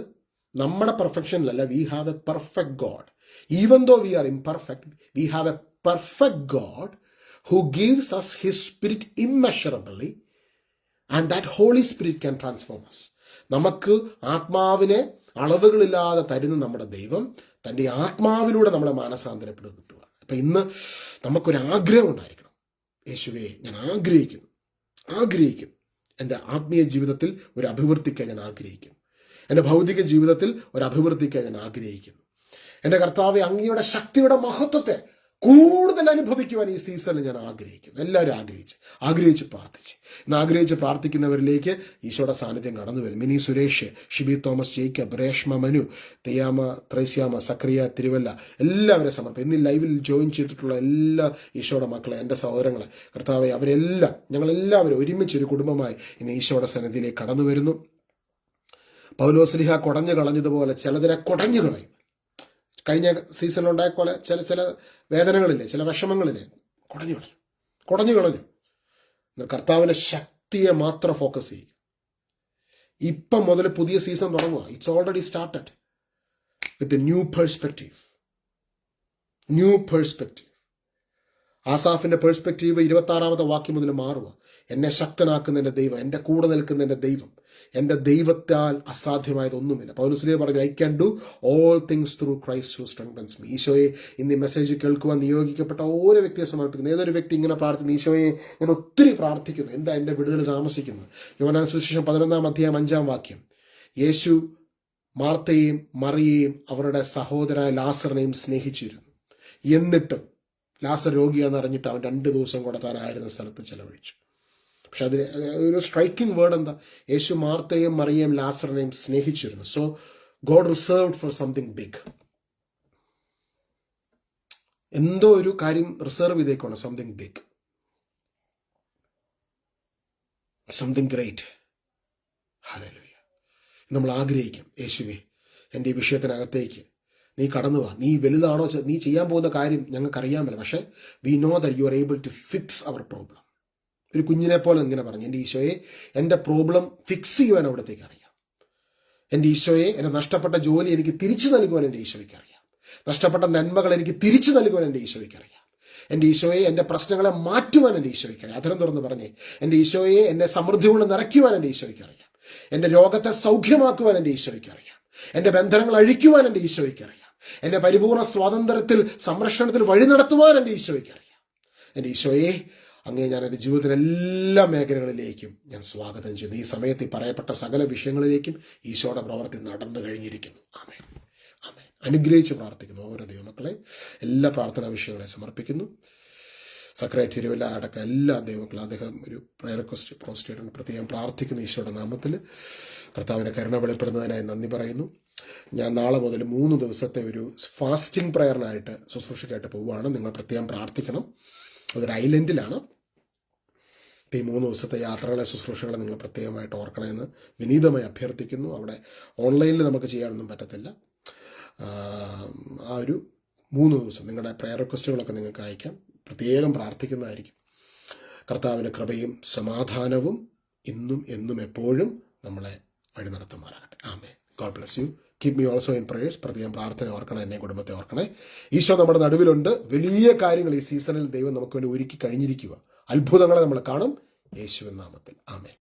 നമ്മുടെ പെർഫെക്ഷനിലല്ല. We have a perfect God. Even though we are imperfect, we have a perfect God who gives us his spirit immeasurably, and that Holy Spirit can transform us. നമുക്ക് ആത്മാവിനെ അളവുകളില്ലാതെ തരുന്ന നമ്മുടെ ദൈവം തൻ്റെ ആത്മാവിലൂടെ നമ്മളെ മാനസാന്തരപ്പെടുത്തുക. അപ്പൊ ഇന്ന് നമുക്കൊരു ആഗ്രഹം ഉണ്ടായിരിക്കണം. യേശുവേ, ഞാൻ ആഗ്രഹിക്കുന്നു എൻ്റെ ആത്മീയ ജീവിതത്തിൽ ഒരു അഭിവൃദ്ധിക്കാൻ ഞാൻ ആഗ്രഹിക്കുന്നു. എൻ്റെ ഭൗതിക ജീവിതത്തിൽ ഒരു അഭിവൃദ്ധിക്കാൻ ഞാൻ ആഗ്രഹിക്കുന്നു. എൻ്റെ കർത്താവെ, അങ്ങയുടെ ശക്തിയുടെ മഹത്വത്തെ കൂടുതൽ അനുഭവിക്കുവാൻ ഈ സീസണിൽ ഞാൻ ആഗ്രഹിക്കുന്നു. എല്ലാവരും ആഗ്രഹിച്ച് പ്രാർത്ഥിക്കുന്നവരിലേക്ക് ഈശോയുടെ സാന്നിധ്യം കടന്നു വരും. മിനി സുരേഷ്, ഷിബി തോമസ്, ജേക്കബ്, രേഷ്മ, മനു, തെയ്യാമ, ത്രൈസ്യാമ, സക്രിയ, തിരുവല്ല, എല്ലാവരെ സമർപ്പിക്കും. ഇന്ന് ലൈവിൽ ജോയിൻ ചെയ്തിട്ടുള്ള എല്ലാ ഈശോയുടെ മക്കളെ, എൻ്റെ സഹോദരങ്ങളെ, കർത്താവെ, അവരെല്ലാം ഞങ്ങളെല്ലാവരും ഒരുമിച്ച് ഒരു കുടുംബമായി ഇന്ന് ഈശോയുടെ സന്നിധിയിലേക്ക് കടന്നു വരുന്നു. പൗലോസ്ലീഹ കുടഞ്ഞു കളഞ്ഞതുപോലെ ചിലതിനെ കുടഞ്ഞു കളയും. കഴിഞ്ഞ സീസണിലുണ്ടായ പോലെ ചില വേദനകളില്ലേ, ചില വിഷമങ്ങളില്ലേ, കുടഞ്ഞു കളഞ്ഞു. കർത്താവിന്റെ ശക്തിയെ മാത്രം ഫോക്കസ് ചെയ്യുക. ഇപ്പം മുതൽ പുതിയ സീസൺ തുടങ്ങുക. It's already started with new perspective. ആസാഫിന്റെ പെർസ്പെക്റ്റീവ് 26-ാമത്തെ വാക്യം മുതൽ മാറുക. എന്നെ ശക്തനാക്കുന്ന എൻ്റെ ദൈവം, എൻ്റെ കൂടെ നിൽക്കുന്ന എൻ്റെ ദൈവം, എൻ്റെ ദൈവത്താൽ അസാധ്യമായതൊന്നുമില്ല. പൗലോസ് പറഞ്ഞു, I can do all things through Christ who strengthens me. ഈശോയെ, ഇന്ന് ഈ മെസ്സേജ് കേൾക്കുവാൻ നിയോഗിക്കപ്പെട്ട ഓരോ വ്യക്തിയെ സമർപ്പിക്കുന്നു. ഏതൊരു വ്യക്തി ഇങ്ങനെ പ്രാർത്ഥിക്കുന്നു, ഈശോയെ ഞാൻ ഒത്തിരി പ്രാർത്ഥിക്കുന്നു, എന്താ എൻ്റെ വിടുതൽ താമസിക്കുന്നത്? യോഹന്നാൻ സുവിശേഷം 11-ാം അധ്യായം 5-ാം വാക്യം, യേശു മാർത്തയെയും മറിയയെയും അവരുടെ സഹോദരനായ ലാസറിനെയും സ്നേഹിച്ചിരുന്നു. എന്നിട്ടും ലാസർ രോഗിയാണെന്ന് അറിഞ്ഞിട്ട് അവൻ 2 ദിവസം കൂടെ താനായിരുന്ന സ്ഥലത്ത് ചെലവഴിച്ചു. പക്ഷെ അതിന് ഒരു സ്ട്രൈക്കിംഗ് വേർഡ് എന്താ? യേശു മാർത്തയെയും മറിയയും ലാസറിനെയും സ്നേഹിച്ചിരുന്നു. So God reserved for something big. എന്തോ ഒരു കാര്യം റിസർവ് ചെയ്തേക്കാണ്. Something big, something great. Hallelujah. നമ്മൾ ആഗ്രഹിക്കും, യേശുവേ, എൻ്റെ ഈ വിഷയത്തിനകത്തേക്ക് നീ കടന്നു വാ. നീ വലുതാണോ, നീ ചെയ്യാൻ പോകുന്ന കാര്യം ഞങ്ങൾക്കറിയാമല്ലോ, പക്ഷെ we know that you are able to fix our problem. ഒരു കുഞ്ഞിനെ പോലെ ഇങ്ങനെ പറഞ്ഞു, എൻ്റെ ഈശോയെ, എൻ്റെ പ്രോബ്ലം ഫിക്സ് ചെയ്യുവാൻ അവിടത്തേക്ക് അറിയാം. എൻ്റെ ഈശോയെ, എൻ്റെ നഷ്ടപ്പെട്ട ജോലി എനിക്ക് തിരിച്ചു നൽകുവാൻ എൻ്റെ ഈശോയ്ക്ക് അറിയാം. നഷ്ടപ്പെട്ട നന്മകൾ എനിക്ക് തിരിച്ചു നൽകുവാൻ എൻ്റെ ഈശോയ്ക്ക് അറിയാം. എൻ്റെ ഈശോയെ, എൻ്റെ പ്രശ്നങ്ങളെ മാറ്റുവാൻ എൻ്റെ ഈശോയ്ക്ക് അറിയാം. അധരം തുറന്ന് പറഞ്ഞേ, എൻ്റെ ഈശോയെ, എന്നെ സമൃദ്ധി കൊണ്ട് നിറയ്ക്കുവാൻ എൻ്റെ ഈശോയ്ക്ക് അറിയാം. എൻ്റെ രോഗത്തെ സൗഖ്യമാക്കുവാൻ എൻ്റെ ഈശോയ്ക്ക് അറിയാം. എൻ്റെ ബന്ധനങ്ങൾ അഴിക്കുവാൻ എൻ്റെ ഈശോയ്ക്ക് അറിയാം. എന്നെ പരിപൂർണ്ണ സ്വാതന്ത്ര്യത്തിൽ, സംരക്ഷണത്തിൽ വഴി നടത്തുവാൻ എൻ്റെ ഈശോയ്ക്ക് അറിയാം. എൻ്റെ ഈശോയെ, അങ്ങേ ഞാൻ എൻ്റെ ജീവിതത്തിലെ എല്ലാ മേഖലകളിലേക്കും ഞാൻ സ്വാഗതം ചെയ്യുന്നു. ഈ സമയത്ത് ഈ പറയപ്പെട്ട സകല വിഷയങ്ങളിലേക്കും ഈശോയുടെ പ്രവൃത്തി നടന്നു കഴിഞ്ഞിരിക്കുന്നു. ആമേൻ. അനുഗ്രഹിച്ച് പ്രാർത്ഥിക്കുന്നു ഓരോ ദൈവമക്കളെ. എല്ലാ പ്രാർത്ഥനാ വിഷയങ്ങളെ സമർപ്പിക്കുന്നു. സക്രിയ തിരുവല്ല അടക്കം എല്ലാ ദൈവമക്കളും, അദ്ദേഹം ഒരു പ്രയർ റിക്വസ്റ്റ് പോസ്റ്റ് ചെയ്തിട്ടുണ്ട്. പ്രത്യേകം പ്രാർത്ഥിക്കുന്നു ഈശോയുടെ നാമത്തിൽ. കർത്താവിനെ കരുണ വെളിപ്പെടുന്നതിനായി നന്ദി പറയുന്നു. ഞാൻ നാളെ മുതൽ 3 ദിവസത്തെ ഒരു ഫാസ്റ്റിംഗ് പ്രയറിനായിട്ട് ശുശ്രൂഷയ്ക്കായിട്ട് പോവുകയാണ്. നിങ്ങൾ പ്രത്യേകം പ്രാർത്ഥിക്കണം. അതൊരു ഐലൻഡിലാണ്. ഇപ്പോൾ ഈ 3 ദിവസത്തെ യാത്രകളെ, ശുശ്രൂഷകളെ നിങ്ങൾ പ്രത്യേകമായിട്ട് ഓർക്കണമെന്ന് വിനീതമായി അഭ്യർത്ഥിക്കുന്നു. അവിടെ ഓൺലൈനിൽ നമുക്ക് ചെയ്യാനൊന്നും പറ്റത്തില്ല. ആ ഒരു 3 ദിവസം നിങ്ങളുടെ പ്രയർ റിക്വസ്റ്റുകളൊക്കെ നിങ്ങൾക്ക് അയക്കാം. പ്രത്യേകം പ്രാർത്ഥിക്കുന്നതായിരിക്കും. കർത്താവിൻ്റെ കൃപയും സമാധാനവും ഇന്നും എന്നും എപ്പോഴും നമ്മളെ വഴി നടത്തുമാറാകട്ടെ. Amen. God bless you. Keep me also in prayers. പ്രത്യേകം പ്രാർത്ഥന ഓർക്കണം, എന്നെ കുടുംബത്തെ ഓർക്കണേ. ഈശോ നമ്മുടെ നടുവിലുണ്ട്. വലിയ കാര്യങ്ങൾ ഈ സീസണിൽ ദൈവം നമുക്ക് വേണ്ടി ഒരുക്കി കഴിഞ്ഞിരിക്കുക. അത്ഭുതങ്ങളെ നമ്മൾ കാണും യേശുവിൻ നാമത്തിൽ. ആമേൻ.